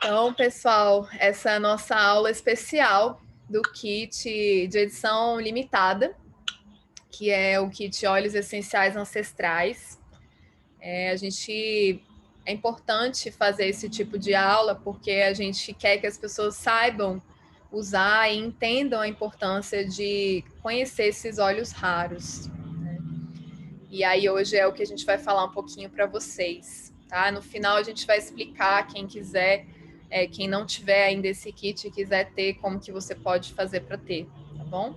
Então, pessoal, essa é a nossa aula especial do kit de edição limitada, que é o kit Óleos Essenciais Ancestrais. É importante fazer esse tipo de aula porque a gente quer que as pessoas saibam usar e entendam a importância de conhecer esses óleos raros, né? E aí hoje é o que a gente vai falar um pouquinho para vocês, tá? No final a gente vai explicar, quem quiser, quem não tiver ainda esse kit e quiser ter, como que você pode fazer para ter, tá bom?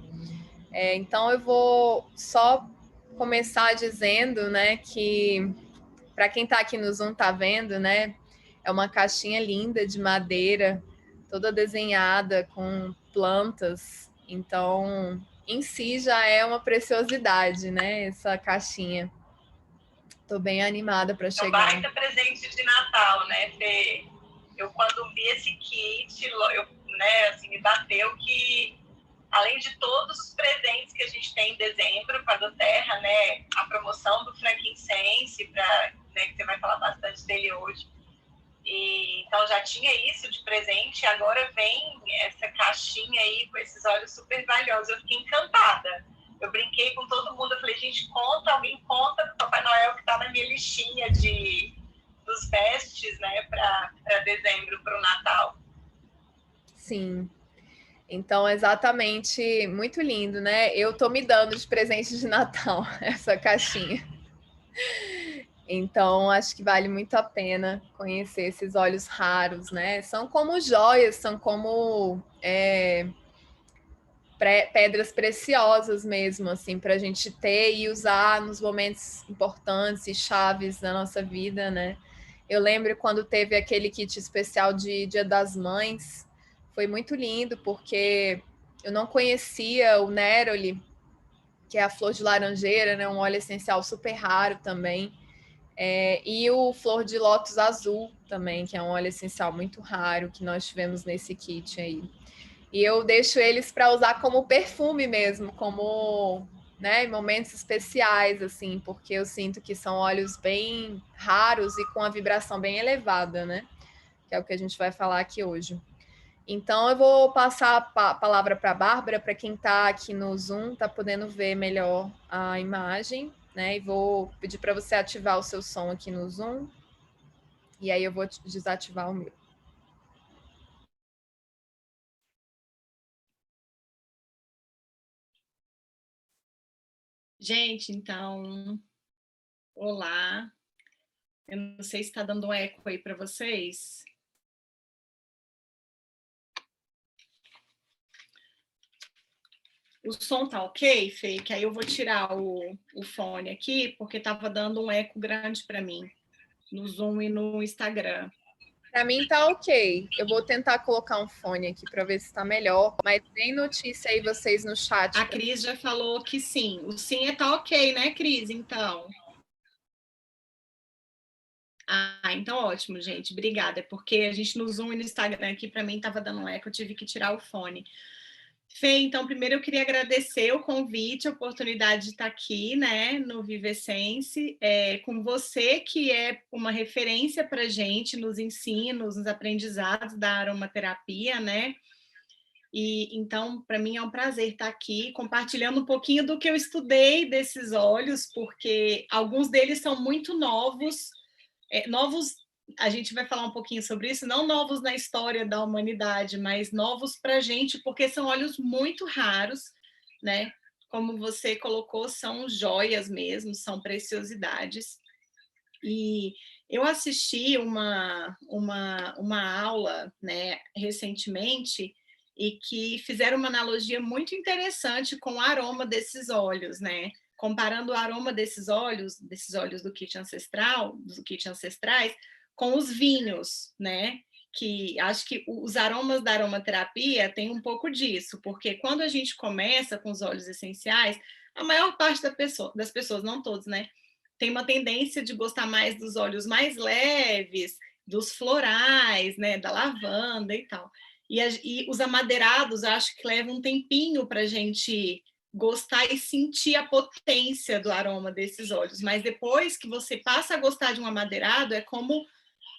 Então eu vou só começar dizendo, né, que para quem está aqui no Zoom tá vendo, né, é uma caixinha linda de madeira, toda desenhada com plantas. Então, em si já é uma preciosidade, né, essa caixinha. Tô bem animada para chegar. É um baita presente de Natal, né, Fê? Eu, quando vi esse kit, me bateu que, além de todos os presentes que a gente tem em dezembro para a Terra, né, a promoção do frankincense, que você vai falar bastante dele hoje. Então já tinha isso de presente, agora vem essa caixinha aí com esses óleos super valiosos. Eu fiquei encantada. Eu brinquei com todo mundo, eu falei, gente, alguém conta pro Papai Noel que tá na minha listinha dos bestes, né, para dezembro, para o Natal. Sim. Então, exatamente, muito lindo, né? Eu tô me dando de presente de Natal essa caixinha. Então, acho que vale muito a pena conhecer esses óleos raros, né? São como joias, são como pedras preciosas mesmo, assim, para a gente ter e usar nos momentos importantes e chaves da nossa vida, né? Eu lembro quando teve aquele kit especial de Dia das Mães, foi muito lindo, porque eu não conhecia o Neroli, que é a flor de laranjeira, né? Um óleo essencial super raro também. E o flor de lótus azul também, que é um óleo essencial muito raro que nós tivemos nesse kit aí. E eu deixo eles para usar como perfume mesmo, como, né, em momentos especiais, assim, porque eu sinto que são óleos bem raros e com a vibração bem elevada, né? Que é o que a gente vai falar aqui hoje. Então, eu vou passar a palavra para a Bárbara, para quem está aqui no Zoom, está podendo ver melhor a imagem, né? E vou pedir para você ativar o seu som aqui no Zoom. E aí eu vou desativar o meu. Gente, então, olá. Eu não sei se está dando um eco aí para vocês. O som tá ok, Fê? Que aí eu vou tirar o fone aqui, porque estava dando um eco grande para mim, no Zoom e no Instagram. Para mim tá ok. Eu vou tentar colocar um fone aqui para ver se está melhor. Mas tem notícia aí vocês no chat. A Cris já falou que sim. O sim tá ok, né, Cris? Então. Então ótimo, gente. Obrigada. É porque a gente no Zoom e no Instagram aqui, para mim, estava dando um eco, eu tive que tirar o fone. Fê, então, primeiro eu queria agradecer o convite, a oportunidade de estar aqui, né, no Vivescence, com você, que é uma referência para a gente nos ensinos, nos aprendizados da aromaterapia, né? E então, para mim é um prazer estar aqui compartilhando um pouquinho do que eu estudei desses óleos, porque alguns deles são muito novos, novos, a gente vai falar um pouquinho sobre isso, não novos na história da humanidade, mas novos para a gente, porque são óleos muito raros, né? Como você colocou, são joias mesmo, são preciosidades. E eu assisti uma aula, né, recentemente, e que fizeram uma analogia muito interessante com o aroma desses óleos, né? Comparando o aroma desses óleos do kit ancestral, dos kits ancestrais, com os vinhos, né? Que acho que os aromas da aromaterapia tem um pouco disso, porque quando a gente começa com os óleos essenciais, a maior parte das pessoas, não todos, né? Tem uma tendência de gostar mais dos óleos mais leves, dos florais, né? Da lavanda e tal. E os amadeirados, acho que leva um tempinho para a gente gostar e sentir a potência do aroma desses óleos. Mas depois que você passa a gostar de um amadeirado, é como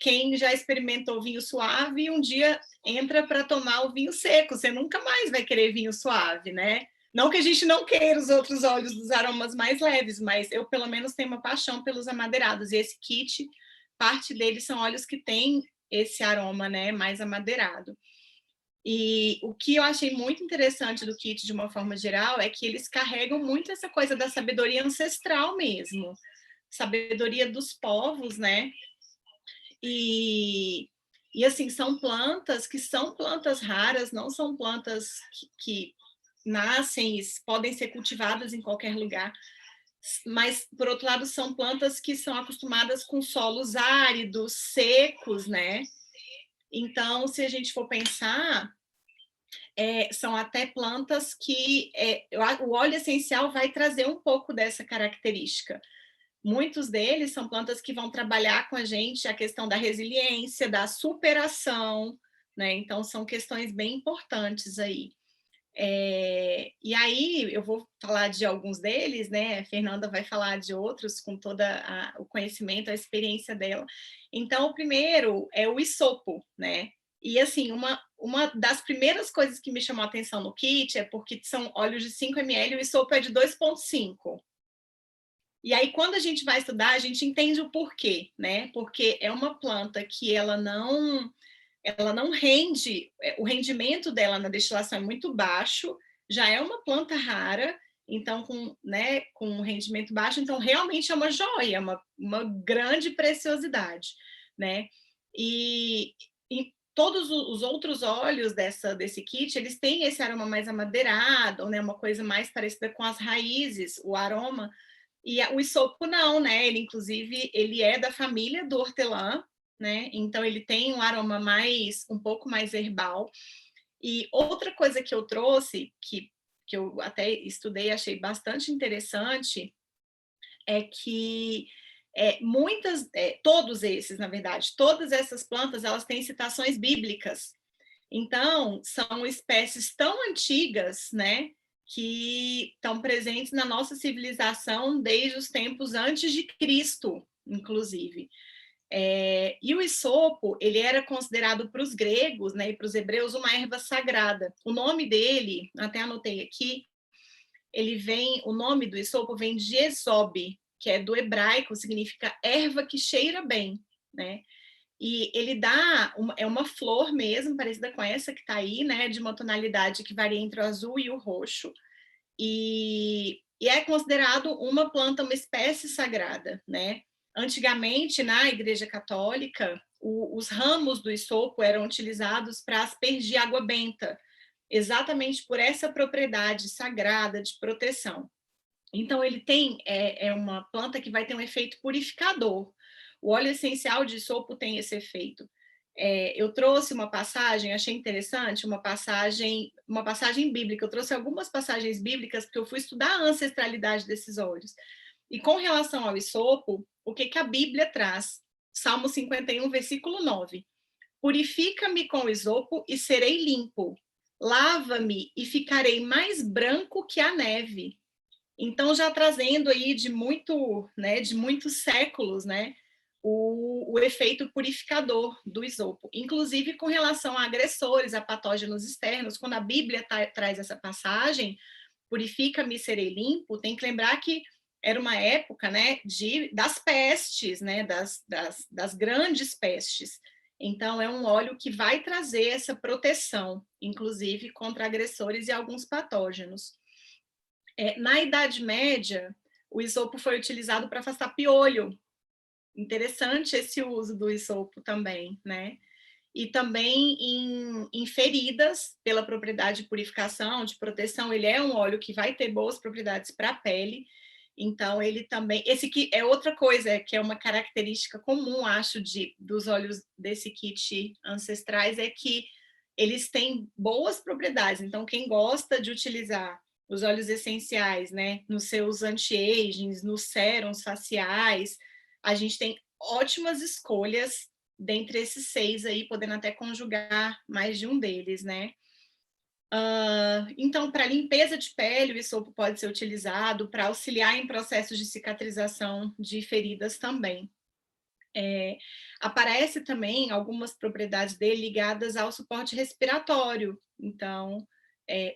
quem já experimentou vinho suave, um dia entra para tomar o vinho seco, você nunca mais vai querer vinho suave, né? Não que a gente não queira os outros óleos dos aromas mais leves, mas eu, pelo menos, tenho uma paixão pelos amadeirados. E esse kit, parte deles são óleos que têm esse aroma, né, mais amadeirado. E o que eu achei muito interessante do kit, de uma forma geral, é que eles carregam muito essa coisa da sabedoria ancestral mesmo. Sabedoria dos povos, né? E assim, são plantas que são plantas raras, não são plantas que nascem e podem ser cultivadas em qualquer lugar, mas, por outro lado, são plantas que são acostumadas com solos áridos, secos, né? Então, se a gente for pensar, são até plantas que o óleo essencial vai trazer um pouco dessa característica. Muitos deles são plantas que vão trabalhar com a gente a questão da resiliência, da superação, né? Então, são questões bem importantes aí. E aí, eu vou falar de alguns deles, né? A Fernanda vai falar de outros com todo o conhecimento, a experiência dela. Então, o primeiro é o isopo, né? E, assim, uma das primeiras coisas que me chamou a atenção no kit é porque são óleos de 5 ml e o isopo é de 2,5. E aí, quando a gente vai estudar, a gente entende o porquê, né? Porque é uma planta que ela não rende, o rendimento dela na destilação é muito baixo, já é uma planta rara, então com um rendimento baixo, então realmente é uma joia, uma grande preciosidade, né? E todos os outros óleos desse kit, eles têm esse aroma mais amadeirado, né? Uma coisa mais parecida com as raízes, o aroma. E o isopo não, né? Ele, inclusive, ele é da família do hortelã, né? Então, ele tem um aroma um pouco mais herbal. E outra coisa que eu trouxe, que eu até estudei, achei bastante interessante, é que todos esses, na verdade, todas essas plantas, elas têm citações bíblicas. Então, são espécies tão antigas, né, que estão presentes na nossa civilização desde os tempos antes de Cristo, inclusive. E o isopo, ele era considerado para os gregos, né, e para os hebreus, uma erva sagrada. O nome dele, até anotei aqui, o nome do isopo vem de esobe, que é do hebraico, significa erva que cheira bem, né? E ele dá, é uma flor mesmo, parecida com essa que está aí, né? De uma tonalidade que varia entre o azul e o roxo. E é considerado uma planta, uma espécie sagrada, né? Antigamente, na Igreja Católica, os ramos do isopo eram utilizados para aspergir água benta, exatamente por essa propriedade sagrada de proteção. Então, ele tem uma planta que vai ter um efeito purificador. O óleo essencial de isopo tem esse efeito. Eu trouxe uma passagem, achei interessante, uma passagem bíblica. Eu trouxe algumas passagens bíblicas porque eu fui estudar a ancestralidade desses óleos. E com relação ao isopo, o que a Bíblia traz? Salmo 51, versículo 9. Purifica-me com o isopo e serei limpo. Lava-me e ficarei mais branco que a neve. Então, já trazendo aí de muitos séculos, né, o efeito purificador do isopo. Inclusive, com relação a agressores, a patógenos externos, quando a Bíblia traz essa passagem, purifica-me e serei limpo, tem que lembrar que era uma época, né, das pestes, né, das grandes pestes. Então, é um óleo que vai trazer essa proteção, inclusive contra agressores e alguns patógenos. Na Idade Média, o isopo foi utilizado para afastar piolho. Interessante esse uso do isopo também, né? E também em feridas, pela propriedade de purificação, de proteção, ele é um óleo que vai ter boas propriedades para a pele. Então, ele também... Esse aqui é outra coisa, que é uma característica comum, acho, dos óleos desse kit ancestrais, é que eles têm boas propriedades. Então, quem gosta de utilizar os óleos essenciais, né, nos seus anti-agings, nos sérums faciais, a gente tem ótimas escolhas dentre esses 6 aí, podendo até conjugar mais de um deles, né? Então, para limpeza de pele, o isopo pode ser utilizado para auxiliar em processos de cicatrização de feridas também. Aparece também algumas propriedades dele ligadas ao suporte respiratório. Então,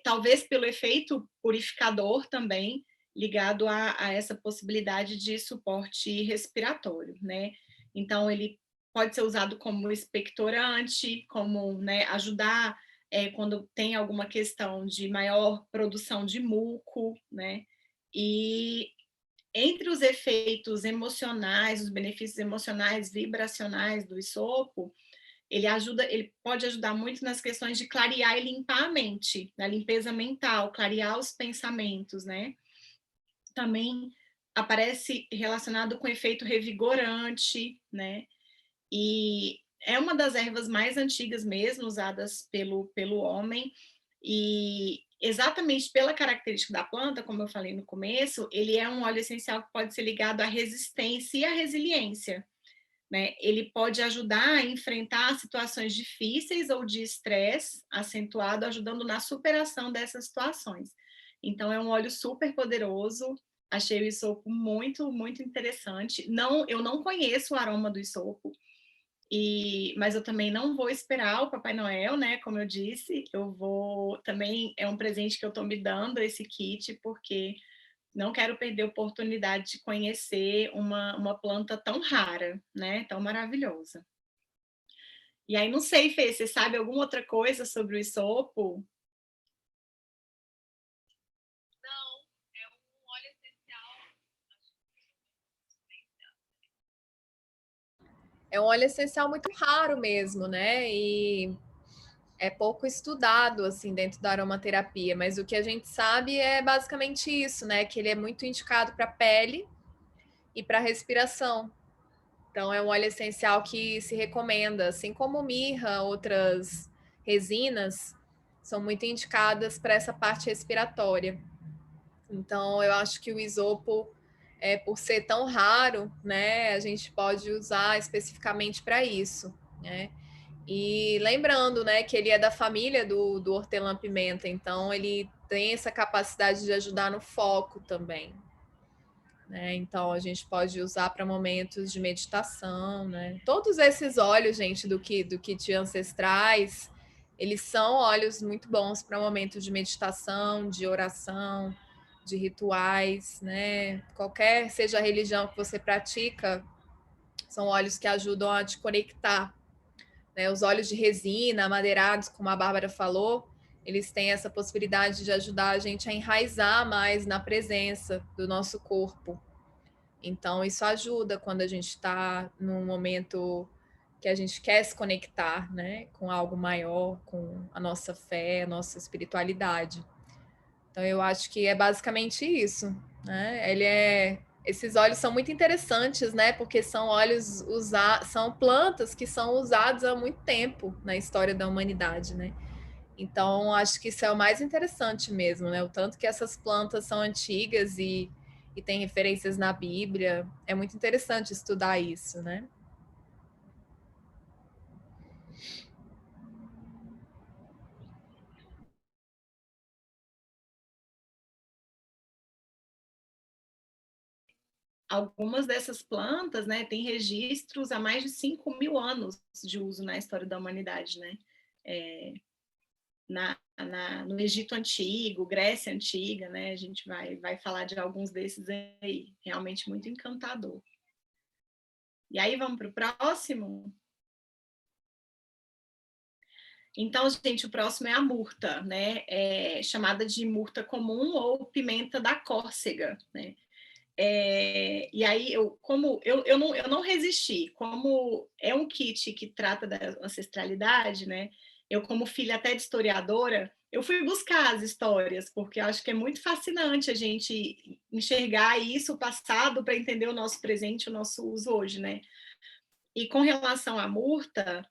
talvez pelo efeito purificador também, ligado a essa possibilidade de suporte respiratório, né? Então, ele pode ser usado como expectorante, como, né, ajudar quando tem alguma questão de maior produção de muco, né? E entre os efeitos emocionais, os benefícios emocionais, vibracionais do isopo, ele pode ajudar muito nas questões de clarear e limpar a mente, na limpeza mental, clarear os pensamentos, né? Também aparece relacionado com efeito revigorante, né? E é uma das ervas mais antigas mesmo, usadas pelo homem, e exatamente pela característica da planta, como eu falei no começo, ele é um óleo essencial que pode ser ligado à resistência e à resiliência, né? Ele pode ajudar a enfrentar situações difíceis ou de estresse acentuado, ajudando na superação dessas situações. Então, é um óleo super poderoso. Achei o isopo muito, muito interessante. Eu não conheço o aroma do isopo, mas eu também não vou esperar o Papai Noel, né? Como eu disse, eu vou também, é um presente que eu estou me dando, esse kit, porque não quero perder a oportunidade de conhecer uma planta tão rara, né? Tão maravilhosa. E aí, não sei, Fê, você sabe alguma outra coisa sobre o isopo? Não, é um óleo essencial. É um óleo essencial muito raro mesmo, né? E é pouco estudado assim dentro da aromaterapia, mas o que a gente sabe é basicamente isso, né? Que ele é muito indicado para pele e para respiração. Então é um óleo essencial que se recomenda, assim como mirra, outras resinas são muito indicadas para essa parte respiratória. Então eu acho que o isopo, por ser tão raro, né, a gente pode usar especificamente para isso, né? E lembrando, né, que ele é da família do hortelã-pimenta, então ele tem essa capacidade de ajudar no foco também, né? Então a gente pode usar para momentos de meditação, né? Todos esses óleos, gente, do kit ancestrais, eles são óleos muito bons para momentos de meditação, de oração, de rituais, né? Qualquer seja a religião que você pratica, são óleos que ajudam a te conectar, né? Os óleos de resina, amadeirados, como a Bárbara falou, eles têm essa possibilidade de ajudar a gente a enraizar mais na presença do nosso corpo. Então, isso ajuda quando a gente está num momento que a gente quer se conectar, né, com algo maior, com a nossa fé, a nossa espiritualidade. Então, eu acho que é basicamente isso, né? Esses óleos são muito interessantes, né? Porque são são plantas que são usadas há muito tempo na história da humanidade, né? Então, acho que isso é o mais interessante mesmo, né? O tanto que essas plantas são antigas e tem referências na Bíblia. É muito interessante estudar isso, né? Algumas dessas plantas, né, têm registros há mais de 5.000 anos de uso na história da humanidade, né? No Egito Antigo, Grécia Antiga, né? A gente vai falar de alguns desses aí, realmente muito encantador. E aí, vamos para o próximo? Então, gente, o próximo é a murta, né? Chamada de murta comum ou pimenta da córcega, né? E aí, eu não resisti, como é um kit que trata da ancestralidade, né? Eu, como filha até de historiadora, eu fui buscar as histórias, porque eu acho que é muito fascinante a gente enxergar isso, o passado, para entender o nosso presente, o nosso uso hoje, né? E com relação à murta,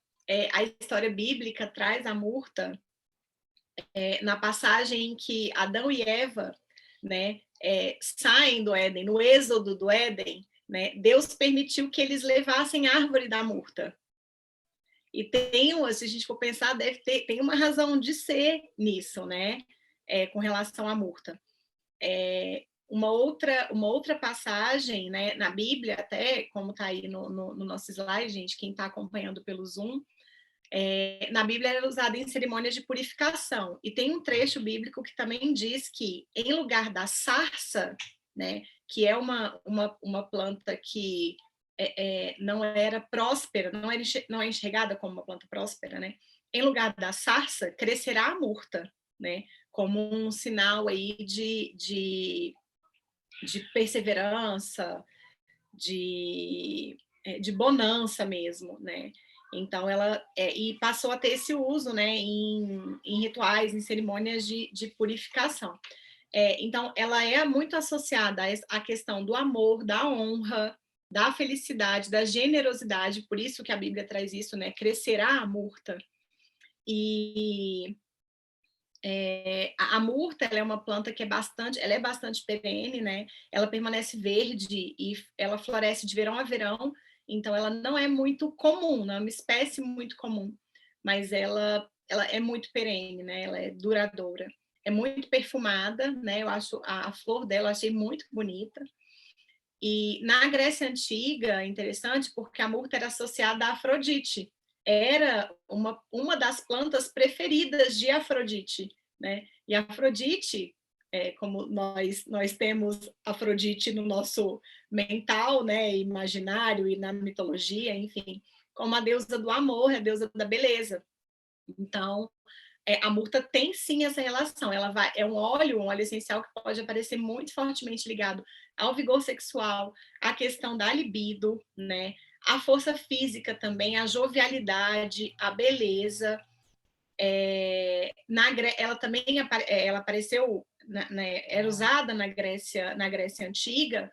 a história bíblica traz a murta na passagem em que Adão e Eva, né, saem do Éden, no êxodo do Éden, né, Deus permitiu que eles levassem a árvore da murta. E se a gente for pensar, tem uma razão de ser nisso, né, com relação à murta. uma outra passagem, né, na Bíblia, até como está aí no nosso slide, gente, quem está acompanhando pelo Zoom, na Bíblia é usada em cerimônias de purificação. E tem um trecho bíblico que também diz que, em lugar da sarça, né, que é uma planta que não era próspera, não é enxergada como uma planta próspera, né? Em lugar da sarça, crescerá a murta, né? Como um sinal aí de perseverança, de bonança mesmo, né? Então, ela e passou a ter esse uso, né, em rituais, em cerimônias de purificação. Então, ela é muito associada à questão do amor, da honra, da felicidade, da generosidade, por isso que a Bíblia traz isso, né? Crescerá a murta. E a murta, ela é uma planta que é bastante perene, né? Ela permanece verde e ela floresce de verão a verão, então ela não é muito comum, não é uma espécie muito comum, mas ela é muito perene, né? Ela é duradoura. É muito perfumada, né? Eu acho a flor dela, eu achei muito bonita. E na Grécia Antiga, é interessante, porque a murta era associada a Afrodite. Era uma das plantas preferidas de Afrodite, né? E Afrodite, como nós temos Afrodite no nosso mental, né, imaginário e na mitologia, enfim, como a deusa do amor, a deusa da beleza. Então, a murta tem sim essa relação. É um óleo essencial que pode aparecer muito fortemente ligado ao vigor sexual, à questão da libido, né? A força física também, a jovialidade, a beleza. Ela também ela apareceu, né, era usada na Grécia Antiga,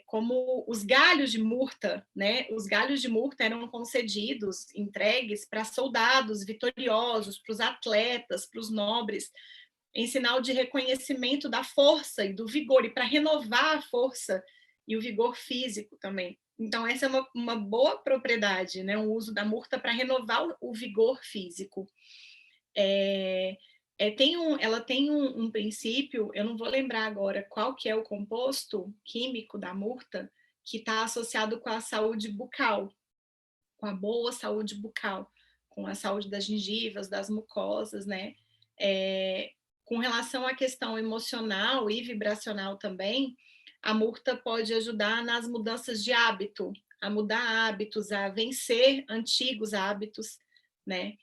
como os galhos de murta, né? Os galhos de murta eram concedidos, entregues para soldados vitoriosos, para os atletas, para os nobres, em sinal de reconhecimento da força e do vigor, e para renovar a força e o vigor físico também. Então, essa é uma boa propriedade, né? O uso da murta para renovar o vigor físico. Ela tem um princípio, eu não vou lembrar agora qual que é o composto químico da murta, que está associado com a saúde bucal, com a boa saúde bucal, com a saúde das gengivas, das mucosas, né? Com relação à questão emocional e vibracional também, a murta pode ajudar nas mudanças de hábito, a mudar hábitos, a vencer antigos hábitos, né?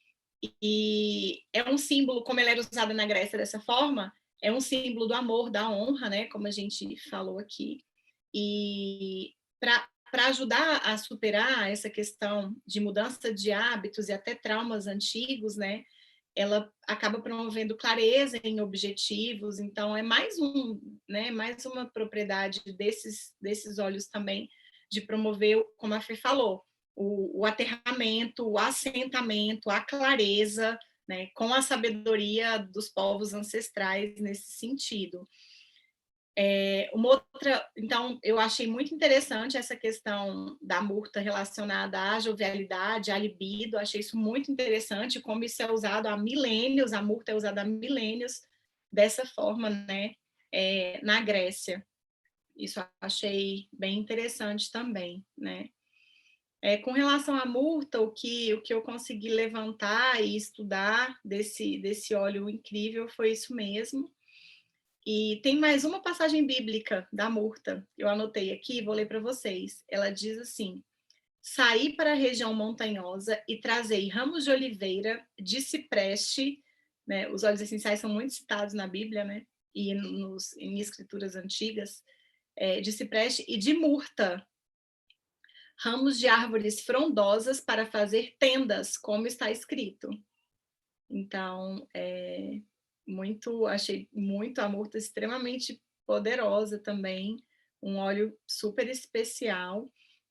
E é um símbolo, como ela era usada na Grécia dessa forma, é um símbolo do amor, da honra, né? Como a gente falou aqui. E para ajudar a superar essa questão de mudança de hábitos e até traumas antigos, né? Ela acaba promovendo clareza em objetivos, então é mais uma propriedade desses óleos também, de promover, como a Fê falou, o aterramento, o assentamento, a clareza, né, com a sabedoria dos povos ancestrais nesse sentido. Então, eu achei muito interessante essa questão da murta relacionada à jovialidade, à libido, achei isso muito interessante, como isso é usado há milênios, a murta é usada há milênios dessa forma, né, na Grécia. Isso eu achei bem interessante também, né. Com relação à murta, o que eu consegui levantar e estudar desse óleo incrível foi isso mesmo. E tem mais uma passagem bíblica da murta, eu anotei aqui, vou ler para vocês. Ela diz assim: saí para a região montanhosa e trazei ramos de oliveira, de cipreste, né? Os óleos essenciais são muito citados na Bíblia, né? E em escrituras antigas, de cipreste e de murta, ramos de árvores frondosas para fazer tendas, como está escrito. Então, achei muito a murta extremamente poderosa também, um óleo super especial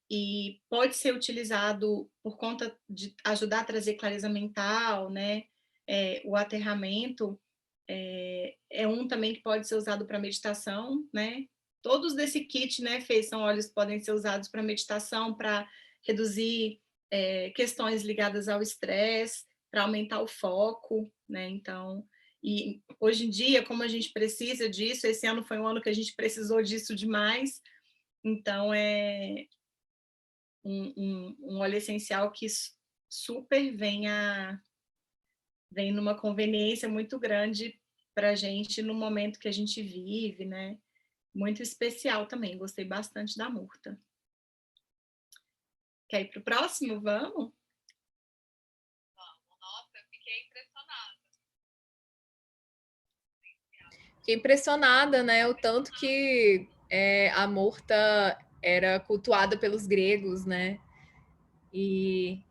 e pode ser utilizado por conta de ajudar a trazer clareza mental, né? O aterramento é um também que pode ser usado para meditação, né? Todos desse kit, né, Fê, são óleos que podem ser usados para meditação, para reduzir questões ligadas ao estresse, para aumentar o foco, né? Então, E hoje em dia, como a gente precisa disso, esse ano foi um ano que a gente precisou disso demais, então é um óleo essencial que super vem numa conveniência muito grande para a gente no momento que a gente vive, né? Muito especial também, gostei bastante da murta. Quer ir para o próximo? Vamos? Vamos. Nossa, eu fiquei impressionada. Fiquei impressionada, né? O tanto que a murta era cultuada pelos gregos, né? E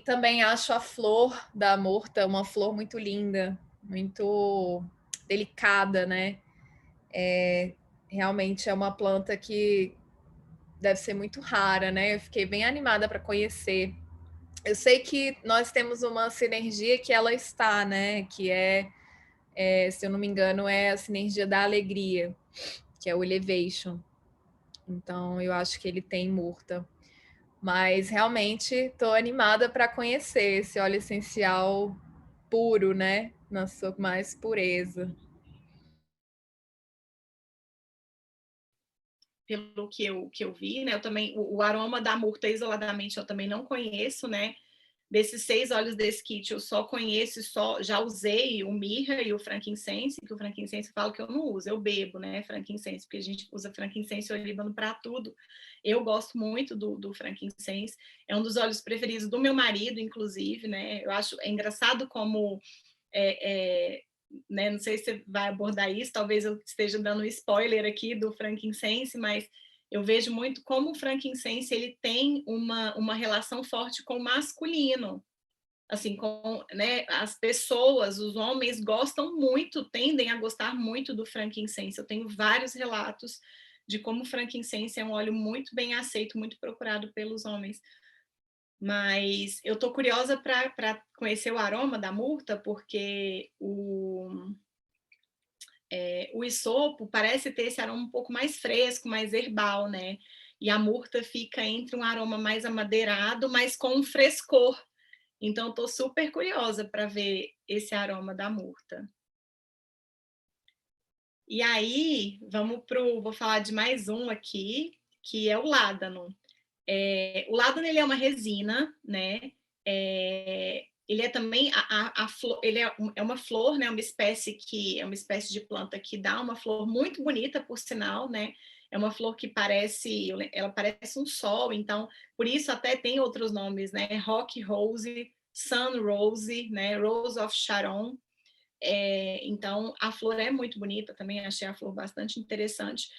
também acho a flor da murta uma flor muito linda, muito delicada, né? Realmente é uma planta que deve ser muito rara, né? Eu fiquei bem animada para conhecer. Eu sei que nós temos uma sinergia que ela está, né? Que se eu não me engano, é a sinergia da alegria, que é o Elevation. Então, eu acho que ele tem murta. Mas realmente estou animada para conhecer esse óleo essencial puro, né? Na sua mais pureza. Pelo que eu vi, né? Eu também, o aroma da murta isoladamente eu também não conheço, né? Desses 6 óleos desse kit, eu só conheço, já usei o mirra e o frankincense, que o frankincense eu falo que eu não uso, eu bebo, né, frankincense, porque a gente usa frankincense e olíbano para tudo. Eu gosto muito do frankincense, é um dos óleos preferidos do meu marido, inclusive, né, eu acho engraçado como, né, não sei se você vai abordar isso, talvez eu esteja dando um spoiler aqui do frankincense, mas eu vejo muito como o frankincense ele tem uma relação forte com o masculino, assim, com, né, as pessoas, os homens gostam muito, tendem a gostar muito do frankincense. Eu tenho vários relatos de como o frankincense é um óleo muito bem aceito, muito procurado pelos homens. Mas eu estou curiosa para conhecer o aroma da murta, porque o isopo parece ter esse aroma um pouco mais fresco, mais herbal, né? E a murta fica entre um aroma mais amadeirado, mas com um frescor. Então, estou super curiosa para ver esse aroma da murta. E aí, vou falar de mais um aqui, que é o ládano. O ládano ele é uma resina, né? Ele é também a flor, ele é uma flor, né? Uma espécie de planta que dá uma flor muito bonita, por sinal, né? É uma flor que ela parece um sol, então por isso até tem outros nomes, né? Rock Rose, Sun Rose, né? Rose of Sharon. Então a flor é muito bonita, também achei a flor bastante interessante.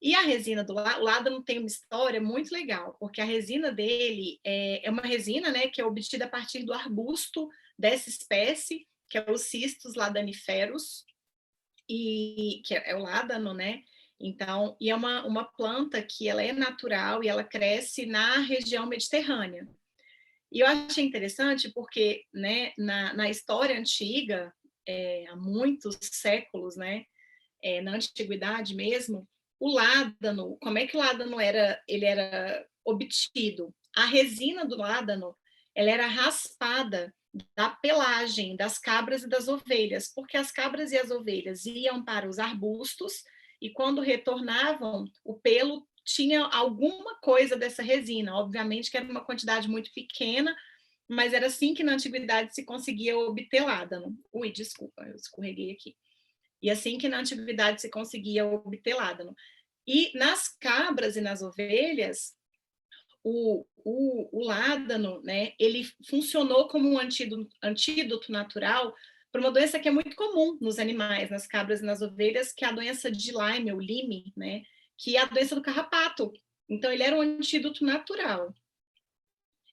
E a resina do ládano tem uma história muito legal, porque a resina dele é uma resina, né, que é obtida a partir do arbusto dessa espécie, que é o Cistus ladaniferus, e que é o ládano, né? Então, e é uma planta que ela é natural e ela cresce na região mediterrânea. E eu achei interessante porque, né, na história antiga, há muitos séculos, né, na antiguidade mesmo, o ládano, como é que o ládano ele era obtido? A resina do ládano, ela era raspada da pelagem das cabras e das ovelhas, porque as cabras e as ovelhas iam para os arbustos e quando retornavam, o pelo tinha alguma coisa dessa resina, obviamente que era uma quantidade muito pequena, mas era assim que na antiguidade se conseguia obter ládano. Ui, desculpa, eu escorreguei aqui. E assim que na antiguidade se conseguia obter ládano. E nas cabras e nas ovelhas, o ládano, né, ele funcionou como um antídoto natural para uma doença que é muito comum nos animais, nas cabras e nas ovelhas, que é a doença de Lyme, ou Lyme, né, que é a doença do carrapato. Então, ele era um antídoto natural.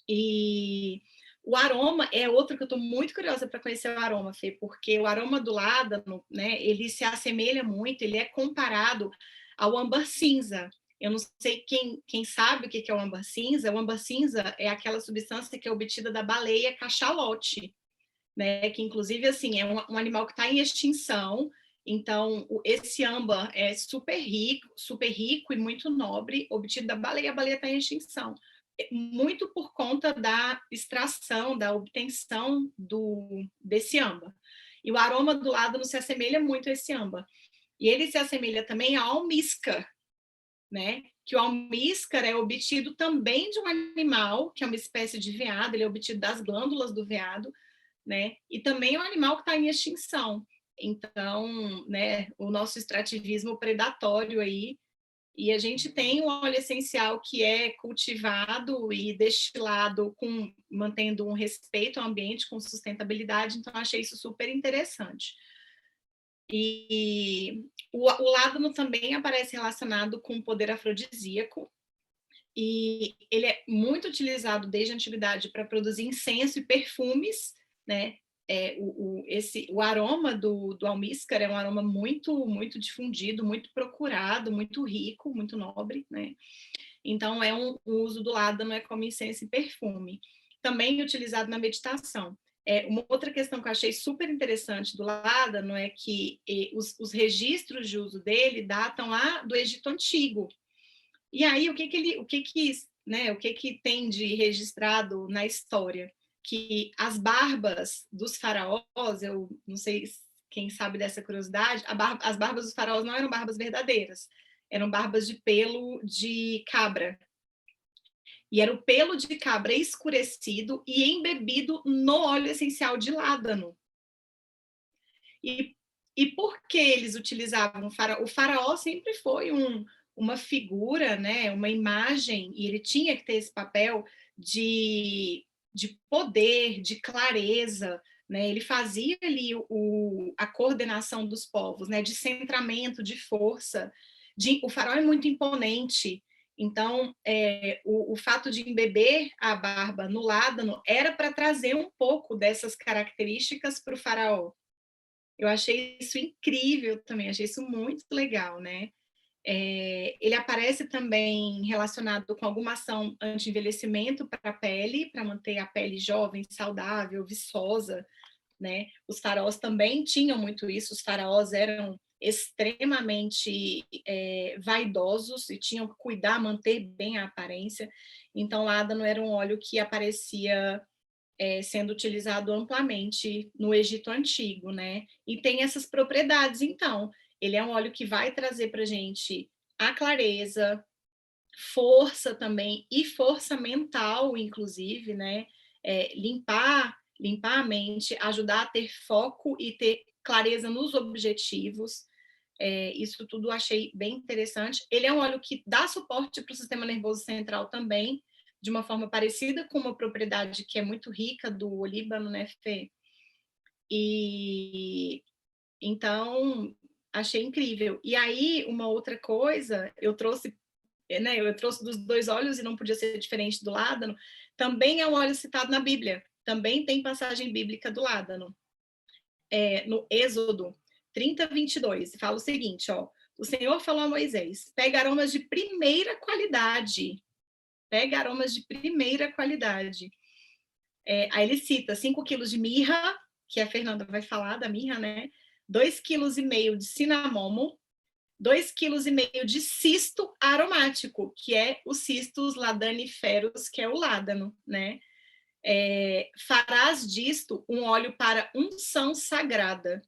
E o aroma é outro que eu estou muito curiosa para conhecer o aroma, Fê, porque o aroma do ládano, né, ele se assemelha muito, ele é comparado ao âmbar cinza. Eu não sei quem sabe o que é o âmbar cinza. O âmbar cinza é aquela substância que é obtida da baleia cachalote, né, que inclusive assim, é um animal que está em extinção. Então, esse âmbar é super rico e muito nobre, obtido da baleia. A baleia está em extinção muito por conta da extração, da obtenção desse âmbar. E o aroma do ládano se assemelha muito a esse âmbar. E ele se assemelha também ao almíscar, né? Que o almíscar é obtido também de um animal, que é uma espécie de veado, ele é obtido das glândulas do veado, né? E também é um animal que está em extinção. Então, né, o nosso extrativismo predatório aí, e a gente tem um óleo essencial que é cultivado e destilado mantendo um respeito ao ambiente, com sustentabilidade, então achei isso super interessante. E o ládano também aparece relacionado com o poder afrodisíaco, e ele é muito utilizado desde a antiguidade para produzir incenso e perfumes, né? O aroma do almíscar é um aroma muito, muito difundido, muito procurado, muito rico, muito nobre, né? Então, o uso do ládano é como incenso e perfume. Também utilizado na meditação. Uma outra questão que eu achei super interessante do ládano é que os registros de uso dele datam lá do Egito Antigo. E aí, o que tem de registrado na história? Que as barbas dos faraós, eu não sei quem sabe dessa curiosidade, as barbas dos faraós não eram barbas verdadeiras, eram barbas de pelo de cabra. E era o pelo de cabra escurecido e embebido no óleo essencial de ládano. E por que eles utilizavam o faraó sempre foi uma figura, né, uma imagem, e ele tinha que ter esse papel de poder, de clareza, né? Ele fazia ali a coordenação dos povos, né, de centramento, de força. O faraó é muito imponente, então o fato de embeber a barba no ládano era para trazer um pouco dessas características para o faraó. Eu achei isso incrível também, achei isso muito legal, né? Ele aparece também relacionado com alguma ação anti-envelhecimento para a pele, para manter a pele jovem, saudável, viçosa, né? Os faraós também tinham muito isso, os faraós eram extremamente vaidosos e tinham que cuidar, manter bem a aparência. Então, ládano era um óleo que aparecia sendo utilizado amplamente no Egito Antigo, né? E tem essas propriedades, então. Ele é um óleo que vai trazer para a gente a clareza, força também, e força mental, inclusive, né? Limpar a mente, ajudar a ter foco e ter clareza nos objetivos. Isso tudo achei bem interessante. Ele é um óleo que dá suporte para o sistema nervoso central também, de uma forma parecida com uma propriedade que é muito rica do olíbano, né, Fê? E então achei incrível. E aí, uma outra coisa, eu trouxe dos dois óleos e não podia ser diferente do ládano, também é um óleo citado na Bíblia, também tem passagem bíblica do ládano. No Êxodo 30:22, fala o seguinte, ó: o Senhor falou a Moisés, pega aromas de primeira qualidade, aí ele cita 5 quilos de mirra, que a Fernanda vai falar da mirra, né? 2,5 quilos de cinamomo, 2,5 quilos de cisto aromático, que é o cistus ladaniferus, que é o ládano, né? Farás disto um óleo para unção sagrada.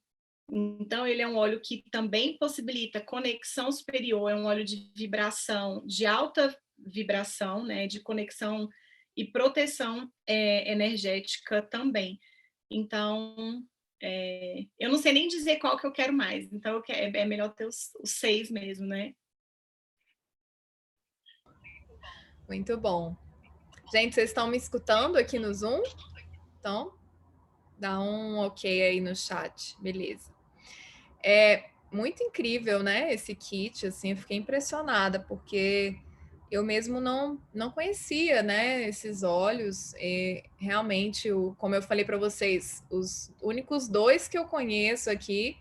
Então, ele é um óleo que também possibilita conexão superior, é um óleo de vibração, de alta vibração, né, de conexão e proteção energética também. Então, eu não sei nem dizer qual que eu quero mais, então é melhor ter os 6 mesmo, né? Muito bom. Gente, vocês estão me escutando aqui no Zoom? Então, dá um ok aí no chat, beleza. É muito incrível, né, esse kit, assim, eu fiquei impressionada, porque eu mesmo não conhecia, né, esses óleos, e realmente, como eu falei para vocês, os únicos 2 que eu conheço aqui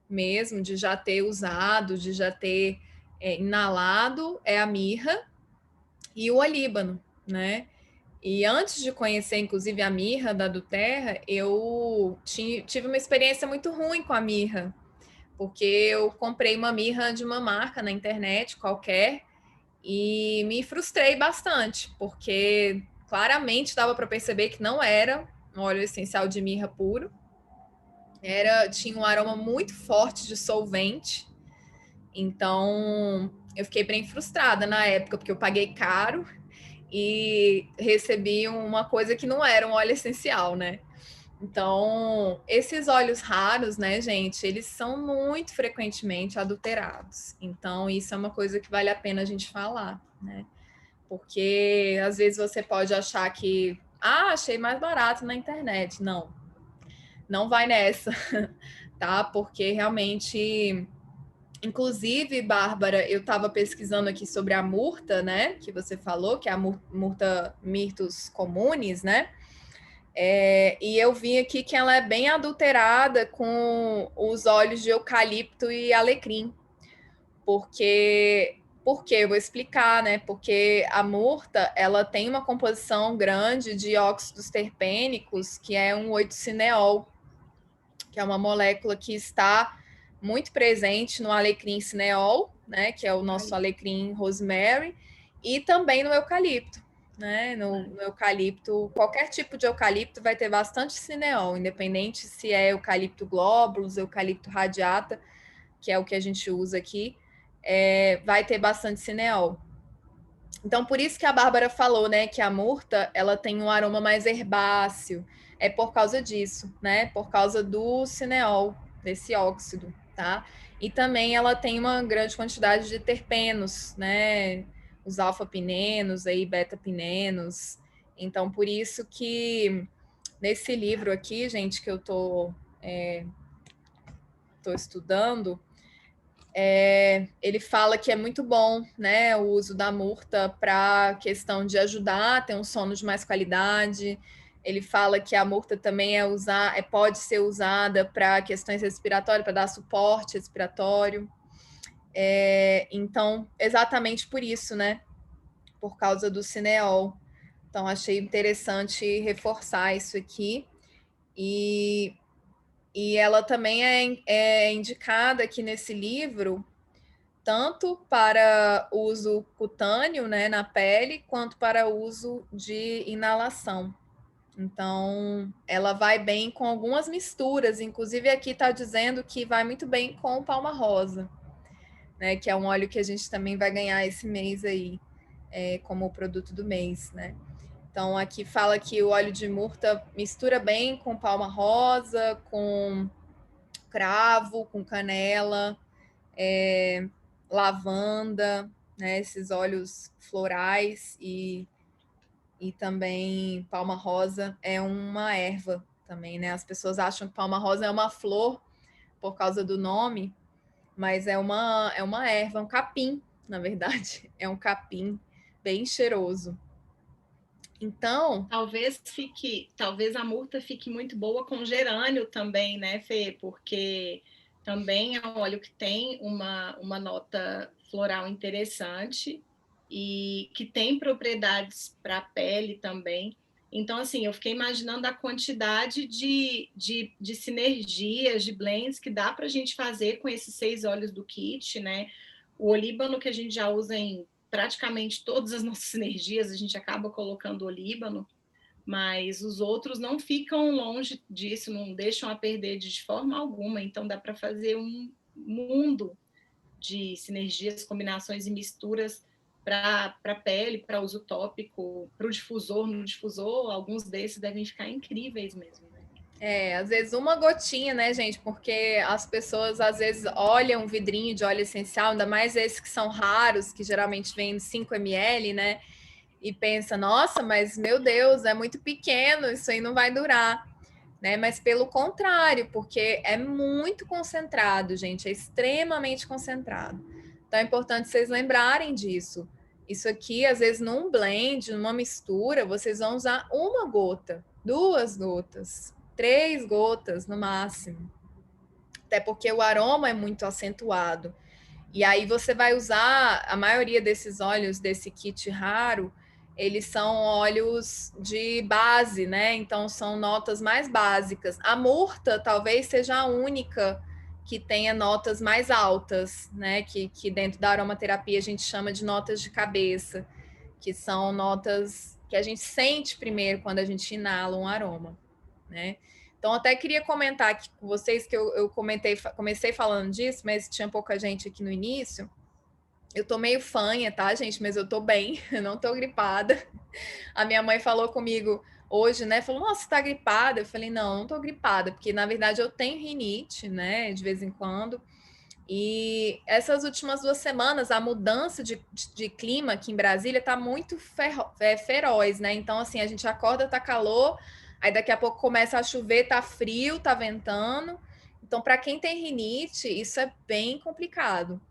mesmo, de já ter usado, de já ter inalado, é a mirra e o olíbano, né? E antes de conhecer, inclusive, a mirra da doTERRA, eu tive uma experiência muito ruim com a mirra, porque eu comprei uma mirra de uma marca na internet qualquer e me frustrei bastante, porque claramente dava para perceber que não era um óleo essencial de mirra puro. tinha um aroma muito forte de solvente. Então, eu fiquei bem frustrada na época, porque eu paguei caro e recebi uma coisa que não era um óleo essencial, né? Então, esses óleos raros, né, gente, eles são muito frequentemente adulterados. Então, isso é uma coisa que vale a pena a gente falar, né? Porque às vezes você pode achar que, achei mais barato na internet. Não, não vai nessa, tá? Porque realmente, inclusive, Bárbara, eu estava pesquisando aqui sobre a murta, né? Que você falou, que é a murta Myrtus communis, né? E eu vi aqui que ela é bem adulterada com os óleos de eucalipto e alecrim. Por quê? Eu vou explicar, né? Porque a murta, ela tem uma composição grande de óxidos terpênicos, que é um 8-cineol, que é uma molécula que está muito presente no alecrim cineol, né? Que é o nosso alecrim rosemary, e também no eucalipto. Né? No eucalipto, qualquer tipo de eucalipto vai ter bastante cineol, independente se é eucalipto glóbulos, eucalipto radiata, que é o que a gente usa aqui, vai ter bastante cineol. Então, por isso que a Bárbara falou, né, que a murta, ela tem um aroma mais herbáceo, é por causa disso, né, por causa do cineol, desse óxido, tá? E também ela tem uma grande quantidade de terpenos, né, os alfa-pinenos, aí beta-pinenos. Então, por isso que nesse livro aqui, gente, que eu tô estudando, ele fala que é muito bom, né, o uso da murta para questão de ajudar a ter um sono de mais qualidade. Ele fala que a murta também pode ser usada para questões respiratórias, para dar suporte respiratório. Então, exatamente por isso, né, por causa do cineol. Então, achei interessante reforçar isso aqui. E ela também é indicada aqui nesse livro tanto para uso cutâneo, né, na pele, quanto para uso de inalação. Então, ela vai bem com algumas misturas, inclusive aqui está dizendo que vai muito bem com o palma rosa, né, que é um óleo que a gente também vai ganhar esse mês aí, como produto do mês, né. Então, aqui fala que o óleo de murta mistura bem com palma rosa, com cravo, com canela, lavanda, né, esses óleos florais e também palma rosa é uma erva também, né? As pessoas acham que palma rosa é uma flor por causa do nome, mas é uma erva, um capim, na verdade, é um capim bem cheiroso. Então, talvez a murta fique muito boa com gerânio também, né, Fê? Porque também é um óleo que tem uma nota floral interessante e que tem propriedades para a pele também. Então, assim, eu fiquei imaginando a quantidade de sinergias, de blends que dá para a gente fazer com esses 6 óleos do kit, né? O olíbano que a gente já usa em praticamente todas as nossas sinergias, a gente acaba colocando olíbano, mas os outros não ficam longe disso, não deixam a perder de forma alguma. Então, dá para fazer um mundo de sinergias, combinações e misturas para a pele, para uso tópico, para o difusor. No difusor, alguns desses devem ficar incríveis mesmo. Às vezes uma gotinha, né, gente? Porque as pessoas às vezes olham um vidrinho de óleo essencial, ainda mais esses que são raros, que geralmente vêm 5 ml, né? E pensa, nossa, mas meu Deus, é muito pequeno, isso aí não vai durar, né? Mas pelo contrário, porque é muito concentrado, gente, é extremamente concentrado. Então é importante vocês lembrarem disso. Isso aqui, às vezes, num blend, numa mistura, vocês vão usar uma gota, 2 gotas, 3 gotas no máximo. Até porque o aroma é muito acentuado. E aí você vai usar a maioria desses óleos desse kit raro, eles são óleos de base, né? Então são notas mais básicas. A murta talvez seja a única que tenha notas mais altas, né? Que dentro da aromaterapia a gente chama de notas de cabeça, que são notas que a gente sente primeiro quando a gente inala um aroma, né? Então, até queria comentar aqui com vocês que eu comecei falando disso, mas tinha pouca gente aqui no início. Eu tô meio fanha, tá, gente? Mas eu tô bem, eu não tô gripada. A minha mãe falou comigo hoje, né? Falou, nossa, você tá gripada? Eu falei, não tô gripada, porque na verdade eu tenho rinite, né? De vez em quando. E essas últimas 2 semanas, a mudança de clima aqui em Brasília tá muito feroz, né? Então, assim, a gente acorda, tá calor, aí daqui a pouco começa a chover, tá frio, tá ventando. Então, para quem tem rinite, isso é bem complicado.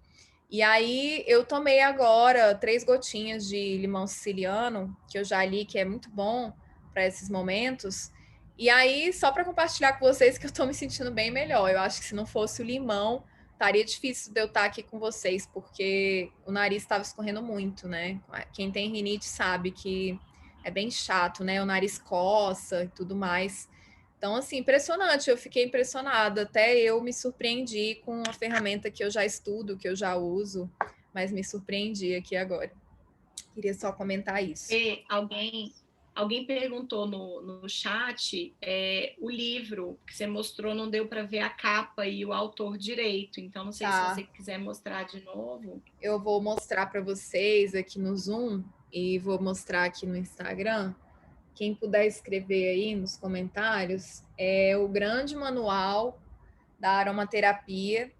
E aí, eu tomei agora 3 gotinhas de limão siciliano, que eu já li que é muito bom para esses momentos. E aí, só para compartilhar com vocês que eu tô me sentindo bem melhor. Eu acho que se não fosse o limão, estaria difícil de eu estar aqui com vocês, porque o nariz estava escorrendo muito, né? Quem tem rinite sabe que é bem chato, né? O nariz coça e tudo mais. Então, assim, impressionante. Eu fiquei impressionada. Até eu me surpreendi com a ferramenta que eu já estudo, que eu já uso, mas me surpreendi aqui agora. Queria só comentar isso. Alguém perguntou no chat, o livro que você mostrou não deu para ver a capa e o autor direito, então não sei se você quiser mostrar de novo. Eu vou mostrar para vocês aqui no Zoom e vou mostrar aqui no Instagram. Quem puder escrever aí nos comentários, é o Grande Manual da Aromaterapia,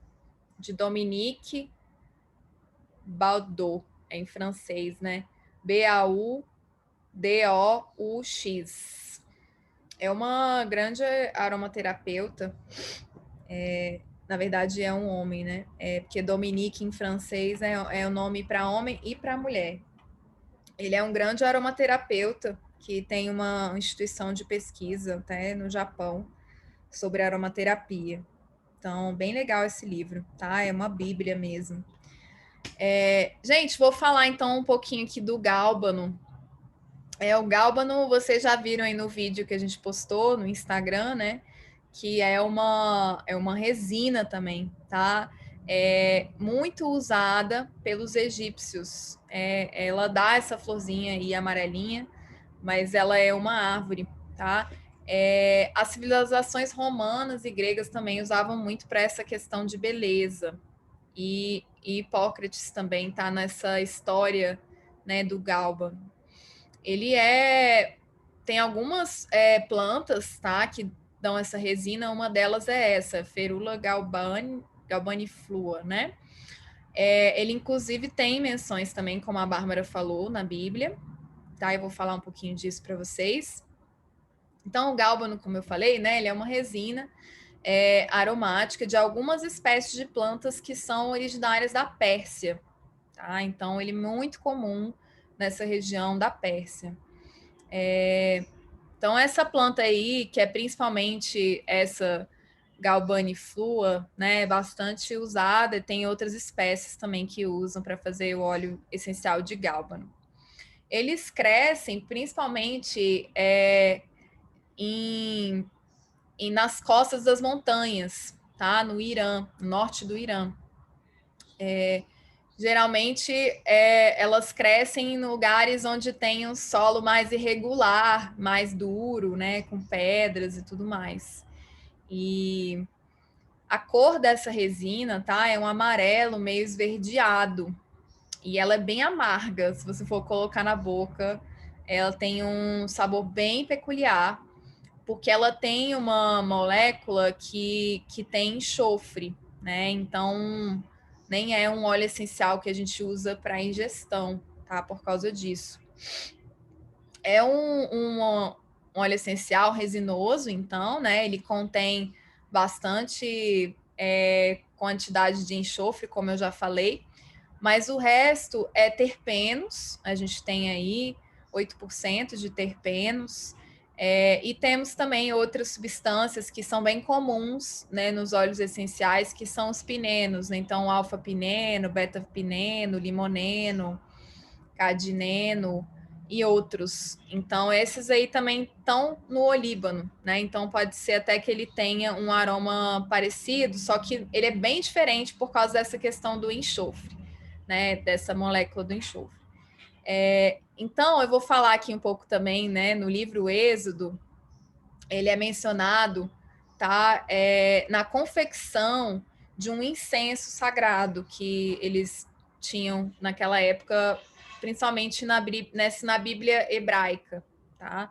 de Dominique Baudoux, é em francês, né? Baudaux. É uma grande aromaterapeuta, na verdade é um homem, né? Porque Dominique em francês é o nome para homem e para mulher. Ele é um grande aromaterapeuta que tem uma instituição de pesquisa até no Japão sobre aromaterapia. Então, bem legal esse livro, tá? É uma bíblia mesmo. Gente, vou falar então um pouquinho aqui do gálbano. O gálbano, vocês já viram aí no vídeo que a gente postou no Instagram, né? Que é uma resina também, tá? É muito usada pelos egípcios. Ela dá essa florzinha aí amarelinha, mas ela é uma árvore, tá? As civilizações romanas e gregas também usavam muito para essa questão de beleza. E Hipócrates também está nessa história, né, do gálbano. Ele tem algumas plantas, tá, que dão essa resina. Uma delas é essa, Ferula galbaniflua, né? Ele inclusive tem menções também, como a Bárbara falou, na Bíblia, tá? Eu vou falar um pouquinho disso para vocês. Então, o gálbano, como eu falei, né, ele é uma resina aromática de algumas espécies de plantas que são originárias da Pérsia, tá? Então, ele é muito comum nessa região da Pérsia. Então, essa planta aí, que é principalmente essa galbaniflua, né, é bastante usada, e tem outras espécies também que usam para fazer o óleo essencial de gálbano. Eles crescem principalmente nas costas das montanhas, tá? No Irã, no norte do Irã. Geralmente, elas crescem em lugares onde tem um solo mais irregular, mais duro, né? Com pedras e tudo mais. E a cor dessa resina, tá? É um amarelo meio esverdeado. E ela é bem amarga, se você for colocar na boca. Ela tem um sabor bem peculiar, porque ela tem uma molécula que tem enxofre, né? Então, nem é um óleo essencial que a gente usa para ingestão, tá? Por causa disso. É um óleo essencial resinoso, então, né? Ele contém bastante quantidade de enxofre, como eu já falei, mas o resto é terpenos, a gente tem aí 8% de terpenos, e temos também outras substâncias que são bem comuns, né, nos óleos essenciais, que são os pinenos, né? Então, alfa-pineno, beta-pineno, limoneno, cadineno e outros. Então, esses aí também estão no olíbano, né? Então, pode ser até que ele tenha um aroma parecido, só que ele é bem diferente por causa dessa questão do enxofre, né? Dessa molécula do enxofre. Então, eu vou falar aqui um pouco também, né? No livro Êxodo, ele é mencionado tá? Na confecção de um incenso sagrado que eles tinham naquela época, principalmente na Bíblia hebraica, tá?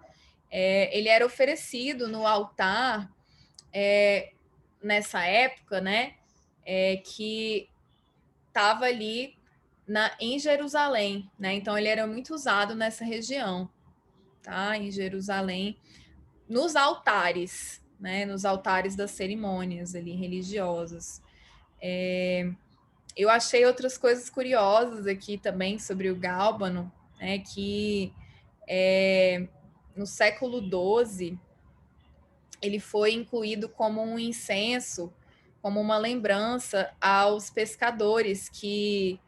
Ele era oferecido no altar nessa época, né? Que estava ali em Jerusalém, né? Então ele era muito usado nessa região, tá? Em Jerusalém, nos altares, né? Nos altares das cerimônias ali religiosas. Eu achei outras coisas curiosas aqui também sobre o gálbano, né? Que no século XII ele foi incluído como um incenso, como uma lembrança aos pescadores que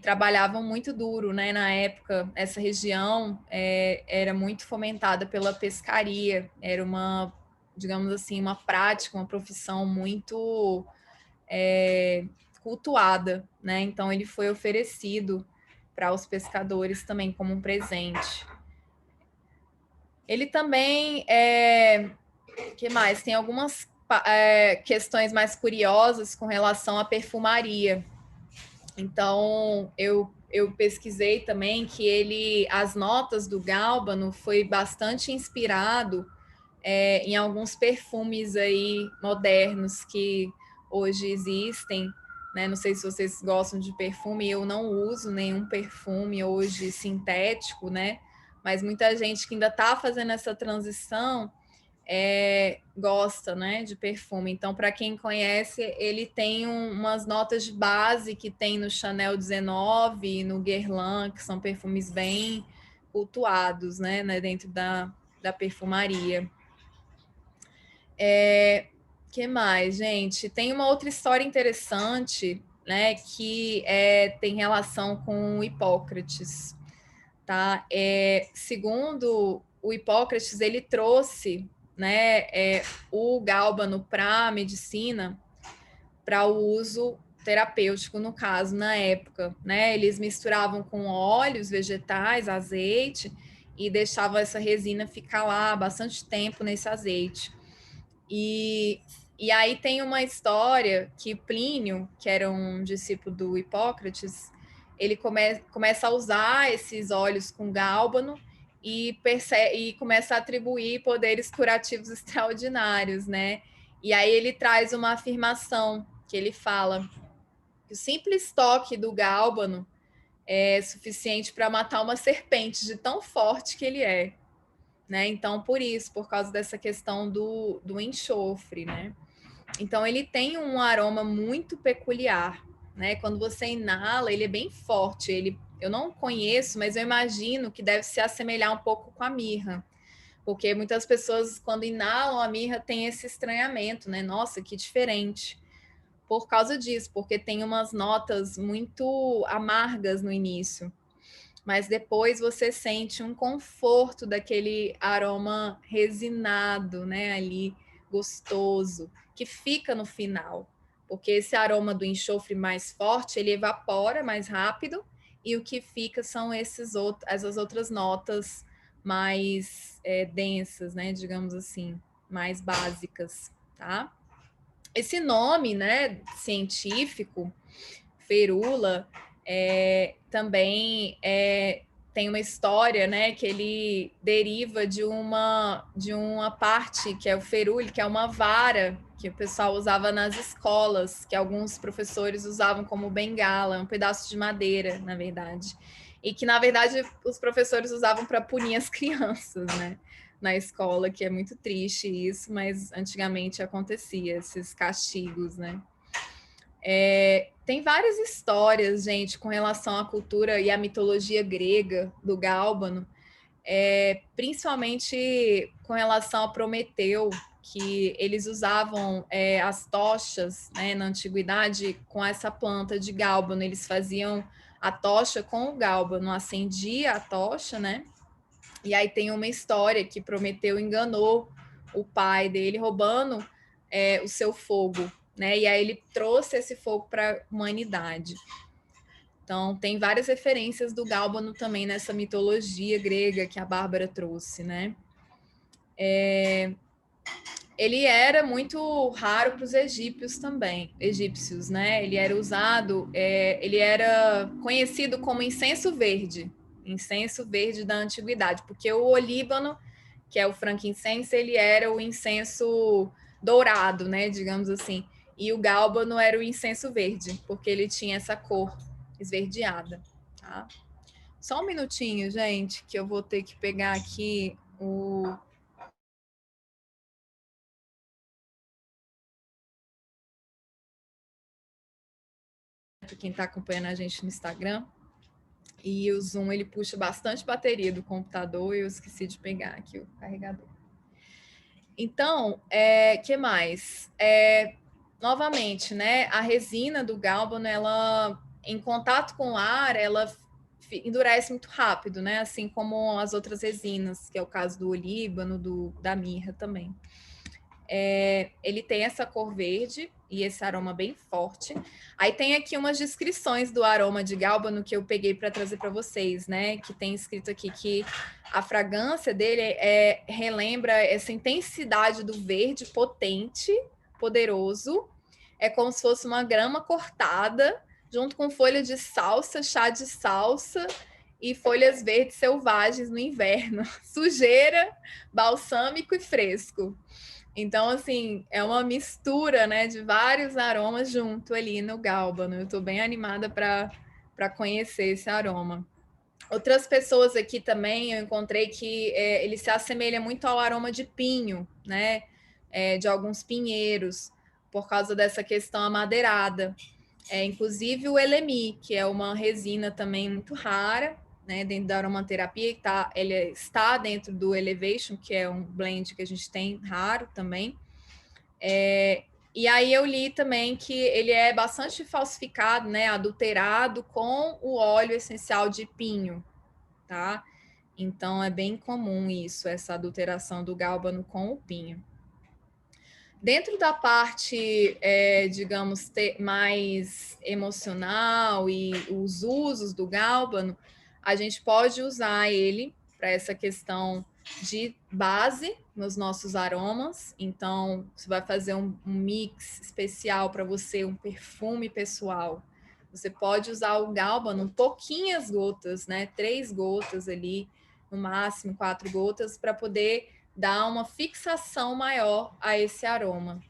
trabalhavam muito duro, né? Na época, essa região era muito fomentada pela pescaria, era uma, digamos assim, uma prática, uma profissão muito cultuada, né? Então ele foi oferecido para os pescadores também como um presente. Ele também que mais? Tem algumas questões mais curiosas com relação à perfumaria. Então, eu pesquisei também que as notas do gálbano foi bastante inspirado em alguns perfumes aí modernos que hoje existem, né? Não sei se vocês gostam de perfume, eu não uso nenhum perfume hoje sintético, né? Mas muita gente que ainda está fazendo essa transição gosta, né, de perfume. Então, para quem conhece, ele tem umas notas de base que tem no Chanel 19 e no Guerlain, que são perfumes bem cultuados, né, dentro da perfumaria. Que mais, gente? Tem uma outra história interessante, né, que tem relação com Hipócrates, tá? Segundo o Hipócrates, ele trouxe, né, o gálbano para a medicina, para o uso terapêutico, no caso, na época, né? Eles misturavam com óleos vegetais, azeite, e deixavam essa resina ficar lá bastante tempo nesse azeite. E aí tem uma história que Plínio, que era um discípulo do Hipócrates, ele começa a usar esses óleos com gálbano e começa a atribuir poderes curativos extraordinários, né? E aí ele traz uma afirmação que ele fala que o simples toque do gálbano é suficiente para matar uma serpente de tão forte que ele é, né? Então, por causa dessa questão do enxofre, né? Então, ele tem um aroma muito peculiar, né? Quando você inala, ele é bem forte. Eu não conheço, mas eu imagino que deve se assemelhar um pouco com a mirra, porque muitas pessoas, quando inalam a mirra, têm esse estranhamento, né? Nossa, que diferente. Por causa disso, porque tem umas notas muito amargas no início, mas depois você sente um conforto daquele aroma resinado, né, ali, gostoso, que fica no final, porque esse aroma do enxofre mais forte, ele evapora mais rápido, e o que fica são essas outras notas mais densas, né, digamos assim, mais básicas, tá? Esse nome, né, científico, ferula, também tem uma história, né, que ele deriva de uma parte que é o ferule, que é uma vara que o pessoal usava nas escolas, que alguns professores usavam como bengala, um pedaço de madeira, na verdade. E que, na verdade, os professores usavam para punir as crianças, né, na escola, que é muito triste isso, mas antigamente acontecia esses castigos, né. Tem várias histórias, gente, com relação à cultura e à mitologia grega do gálbano, principalmente com relação a Prometeu, que eles usavam as tochas, né, na antiguidade com essa planta de gálbano. Eles faziam a tocha com o gálbano, acendia a tocha, né? E aí tem uma história que Prometeu enganou o pai dele, roubando o seu fogo, né? E aí ele trouxe esse fogo para a humanidade. Então, tem várias referências do gálbano também nessa mitologia grega que a Bárbara trouxe, né? ele era muito raro para os egípcios, né? Ele era usado, ele era conhecido como incenso verde da antiguidade, porque o olíbano, que é o frankincense, ele era o incenso dourado, né? Digamos assim, e o gálbano era o incenso verde, porque ele tinha essa cor esverdeada, tá? Só um minutinho, gente, que eu vou ter que pegar aqui o... Quem está acompanhando a gente no Instagram. E o Zoom, ele puxa bastante bateria do computador e eu esqueci de pegar aqui o carregador. Então, que mais? Novamente, né, a resina do gálbano, ela, em contato com o ar, ela endurece muito rápido, né? Assim como as outras resinas, que é o caso do olíbano, da mirra também. Ele tem essa cor verde e esse aroma bem forte. Aí tem aqui umas descrições do aroma de gálbano que eu peguei para trazer para vocês, né? Que tem escrito aqui que a fragrância dele relembra essa intensidade do verde potente, poderoso. É como se fosse uma grama cortada, junto com folha de salsa, chá de salsa e folhas verdes selvagens no inverno. Sujeira, balsâmico e fresco. Então, assim, é uma mistura, né, de vários aromas junto ali no gálbano. Eu estou bem animada para conhecer esse aroma. Outras pessoas aqui também eu encontrei que ele se assemelha muito ao aroma de pinho, né, de alguns pinheiros, por causa dessa questão amadeirada. Inclusive o elemi, que é uma resina também muito rara, né, dentro da aromaterapia, ele está dentro do Elevation, que é um blend que a gente tem raro também. E aí eu li também que ele é bastante falsificado, né, adulterado com o óleo essencial de pinho, tá? Então é bem comum isso, essa adulteração do gálbano com o pinho. Dentro da parte, digamos, mais emocional e os usos do gálbano, a gente pode usar ele para essa questão de base nos nossos aromas. Então, você vai fazer um mix especial para você, um perfume pessoal. Você pode usar o gálbano, pouquinhas gotas, né? 3 gotas ali, no máximo 4 gotas, para poder dar uma fixação maior a esse aroma.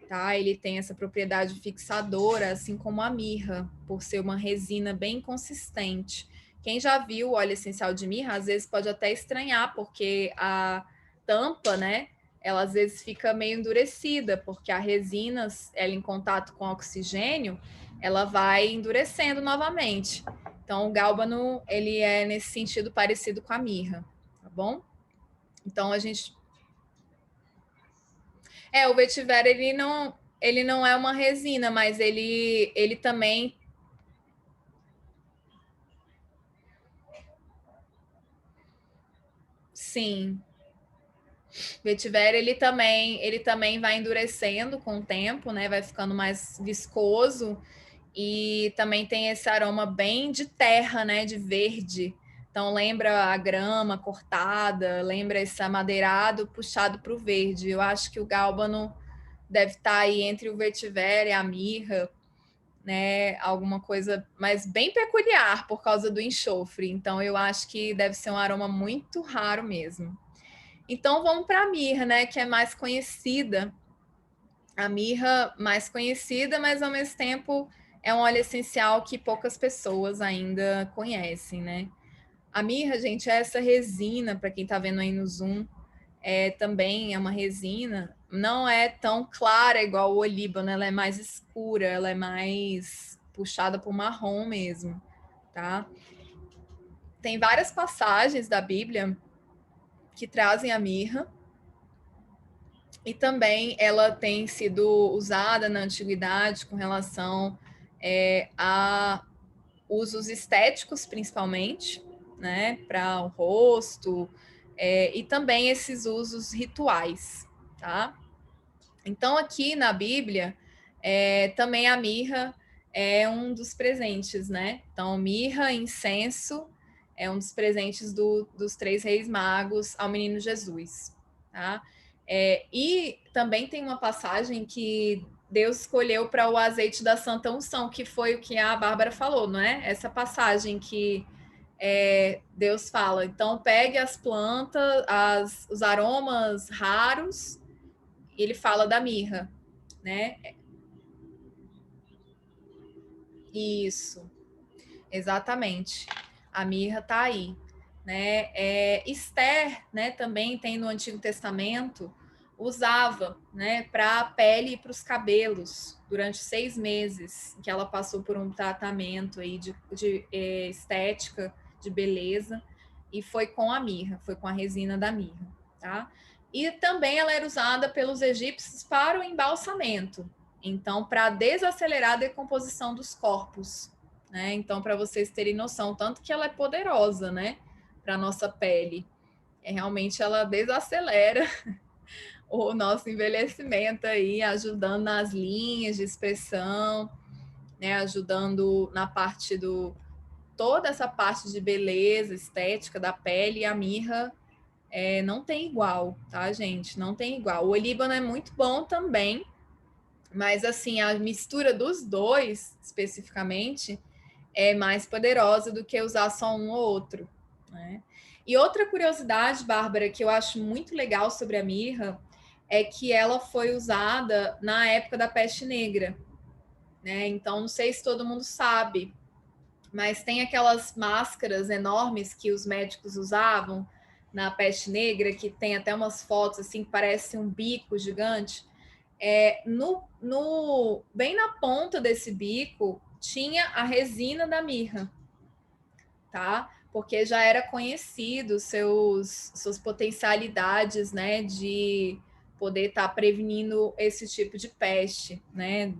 Tá? Ele tem essa propriedade fixadora, assim como a mirra, por ser uma resina bem consistente. Quem já viu o óleo essencial de mirra, às vezes pode até estranhar, porque a tampa, né, ela às vezes fica meio endurecida, porque a resina, ela em contato com o oxigênio, ela vai endurecendo novamente. Então, o gálbano, ele é nesse sentido parecido com a mirra, tá bom? Então, a gente... o vetiver, ele não é uma resina, mas ele também... Sim. Vetiver, ele também vai endurecendo com o tempo, né? Vai ficando mais viscoso e também tem esse aroma bem de terra, né? De verde. Então lembra a grama cortada, lembra esse amadeirado puxado para o verde. Eu acho que o gálbano deve estar aí entre o vetiver e a mirra, né? Alguma coisa, mas bem peculiar por causa do enxofre. Então eu acho que deve ser um aroma muito raro mesmo. Então vamos para a mirra, né? Que é mais conhecida. A mirra mais conhecida, mas ao mesmo tempo é um óleo essencial que poucas pessoas ainda conhecem, né? A mirra, gente, é essa resina, para quem está vendo aí no Zoom, também é uma resina, não é tão clara igual o olíbano, ela é mais escura, ela é mais puxada para o marrom mesmo, tá? Tem várias passagens da Bíblia que trazem a mirra, e também ela tem sido usada na antiguidade com relação a usos estéticos, principalmente, né, para o rosto, e também esses usos rituais, tá? Então, aqui na Bíblia, também a mirra é um dos presentes, né? Então, mirra, incenso, é um dos presentes dos 3 reis magos ao menino Jesus, tá? E também tem uma passagem que Deus escolheu para o azeite da Santa Unção, que foi o que a Bárbara falou, não é? Essa passagem que Deus fala, então pegue as plantas, os aromas raros, e ele fala da mirra, né? Isso, exatamente. A mirra está aí, né? Esther, né? Também tem no Antigo Testamento, usava, né? Para a pele e para os cabelos durante 6 meses, que ela passou por um tratamento aí de estética, de beleza, e foi com a mirra, foi com a resina da mirra, tá? E também ela era usada pelos egípcios para o embalsamento, então para desacelerar a decomposição dos corpos, né? Então, para vocês terem noção, tanto que ela é poderosa, né? Para a nossa pele. Realmente ela desacelera o nosso envelhecimento aí, ajudando nas linhas de expressão, né? Ajudando na parte toda essa parte de beleza, estética da pele. E a mirra não tem igual, tá, gente? Não tem igual. O olíbano é muito bom também, mas assim, a mistura dos dois, especificamente, é mais poderosa do que usar só um ou outro, né? E outra curiosidade, Bárbara, que eu acho muito legal sobre a mirra, é que ela foi usada na época da peste negra, né? Então, não sei se todo mundo sabe, mas tem aquelas máscaras enormes que os médicos usavam na peste negra, que tem até umas fotos assim que parece um bico gigante. Bem na ponta desse bico tinha a resina da mirra, tá? Porque já era conhecido suas potencialidades, né, de poder estar prevenindo esse tipo de peste, né,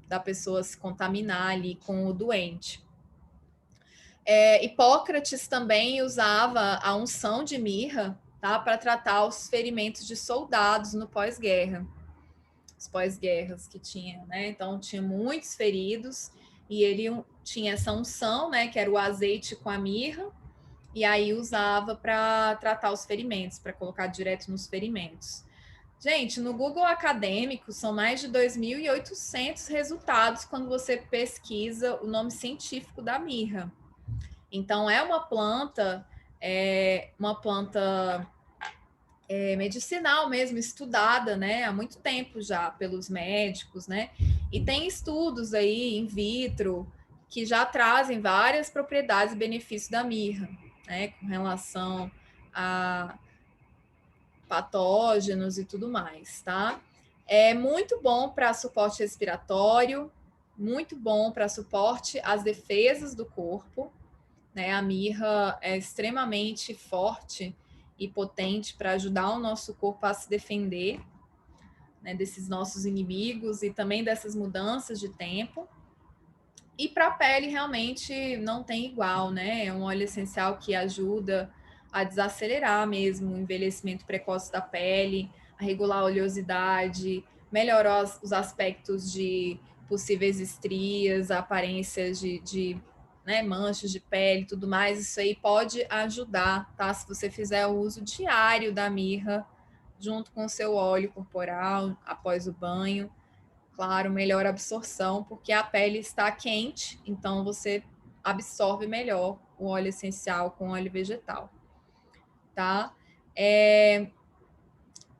da pessoa se contaminar ali com o doente. Hipócrates também usava a unção de mirra, tá, para tratar os ferimentos de soldados no pós-guerra, os pós-guerras que tinha, né? Então tinha muitos feridos e ele tinha essa unção, né, que era o azeite com a mirra, e aí usava para tratar os ferimentos, para colocar direto nos ferimentos. Gente, no Google Acadêmico são mais de 2.800 resultados quando você pesquisa o nome científico da mirra. Então, é uma planta medicinal mesmo, estudada, né, há muito tempo já pelos médicos, né? E tem estudos aí in vitro que já trazem várias propriedades e benefícios da mirra, né, com relação a patógenos e tudo mais, tá? É muito bom para suporte respiratório, muito bom para suporte às defesas do corpo, né? A mirra é extremamente forte e potente para ajudar o nosso corpo a se defender, né, desses nossos inimigos e também dessas mudanças de tempo. E para a pele realmente não tem igual, né? É um óleo essencial que ajuda a desacelerar mesmo o envelhecimento precoce da pele, a regular a oleosidade, melhorar os aspectos de possíveis estrias, aparências de né, manchas de pele e tudo mais. Isso aí pode ajudar, tá? Se você fizer o uso diário da mirra junto com o seu óleo corporal após o banho. Claro, melhor absorção, porque a pele está quente, então você absorve melhor o óleo essencial com óleo vegetal, tá?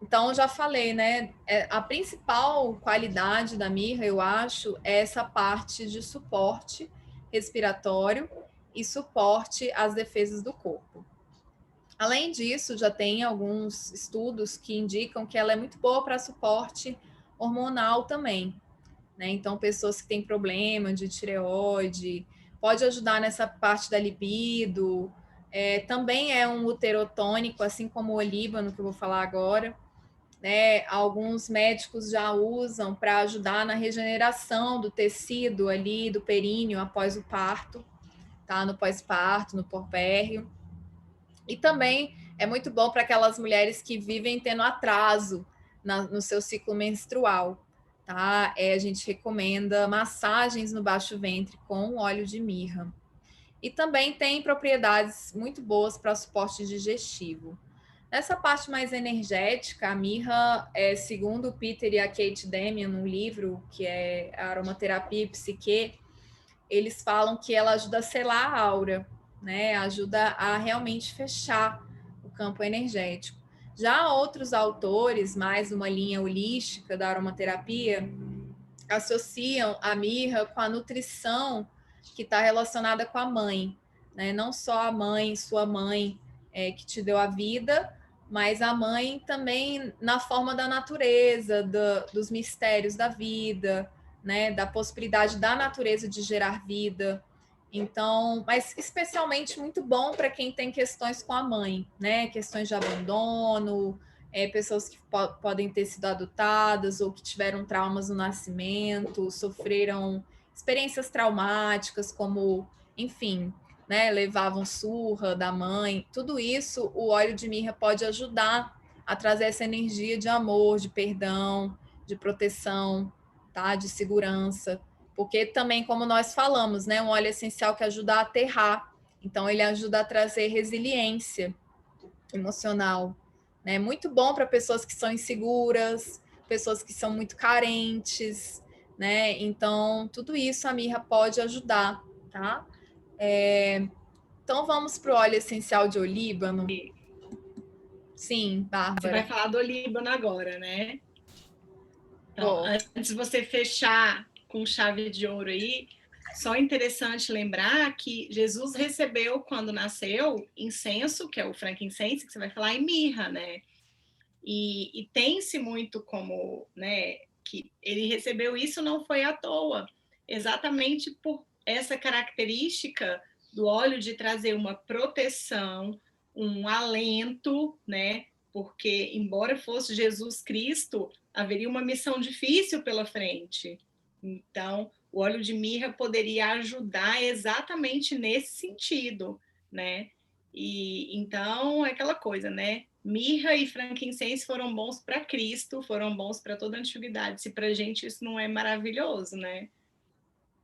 Então, eu já falei, né? A principal qualidade da mirra, eu acho, é essa parte de suporte respiratório e suporte às defesas do corpo. Além disso, já tem alguns estudos que indicam que ela é muito boa para suporte hormonal também, né? Então, pessoas que têm problema de tireoide, pode ajudar nessa parte da libido. Também é um uterotônico, assim como o olíbano, que eu vou falar agora. Né? Alguns médicos já usam para ajudar na regeneração do tecido ali, do períneo após o parto, tá? No pós-parto, no porpérrio. E também é muito bom para aquelas mulheres que vivem tendo atraso no seu ciclo menstrual, tá? A gente recomenda massagens no baixo ventre com óleo de mirra. E também tem propriedades muito boas para suporte digestivo. Nessa parte mais energética, a mirra, segundo o Peter e a Kate Damian, num livro que é Aromaterapia e Psique, eles falam que ela ajuda a selar a aura, né? Ajuda a realmente fechar o campo energético. Já outros autores, mais uma linha holística da aromaterapia, associam a mirra com a nutrição que está relacionada com a mãe, né? Não só a mãe, sua mãe, que te deu a vida, mas a mãe também na forma da natureza, dos mistérios da vida, né? Da possibilidade da natureza de gerar vida. Então, mas especialmente muito bom para quem tem questões com a mãe, né? Questões de abandono, pessoas que podem ter sido adotadas ou que tiveram traumas no nascimento, sofreram experiências traumáticas, como, enfim, né, levavam surra da mãe. Tudo isso, o óleo de mirra pode ajudar a trazer essa energia de amor, de perdão, de proteção, tá? De segurança. Porque também, como nós falamos, né, um óleo essencial que ajuda a aterrar. Então, ele ajuda a trazer resiliência emocional, né? Muito bom para pessoas que são inseguras, pessoas que são muito carentes, né? Então, tudo isso a mirra pode ajudar, tá? Então, vamos para o óleo essencial de olíbano. Sim, Bárbara. Você vai falar do olíbano agora, né? Então, antes de você fechar com chave de ouro aí, só interessante lembrar que Jesus recebeu, quando nasceu, incenso, que é o frankincense, que você vai falar, e mirra, né? E tem-se muito como, né, que ele recebeu isso não foi à toa, exatamente por essa característica do óleo de trazer uma proteção, um alento, né? Porque, embora fosse Jesus Cristo, haveria uma missão difícil pela frente. Então, o óleo de mirra poderia ajudar exatamente nesse sentido, né? E então, é aquela coisa, né? Mirra e frankincense foram bons para Cristo, foram bons para toda a antiguidade. Se para a gente isso não é maravilhoso, né?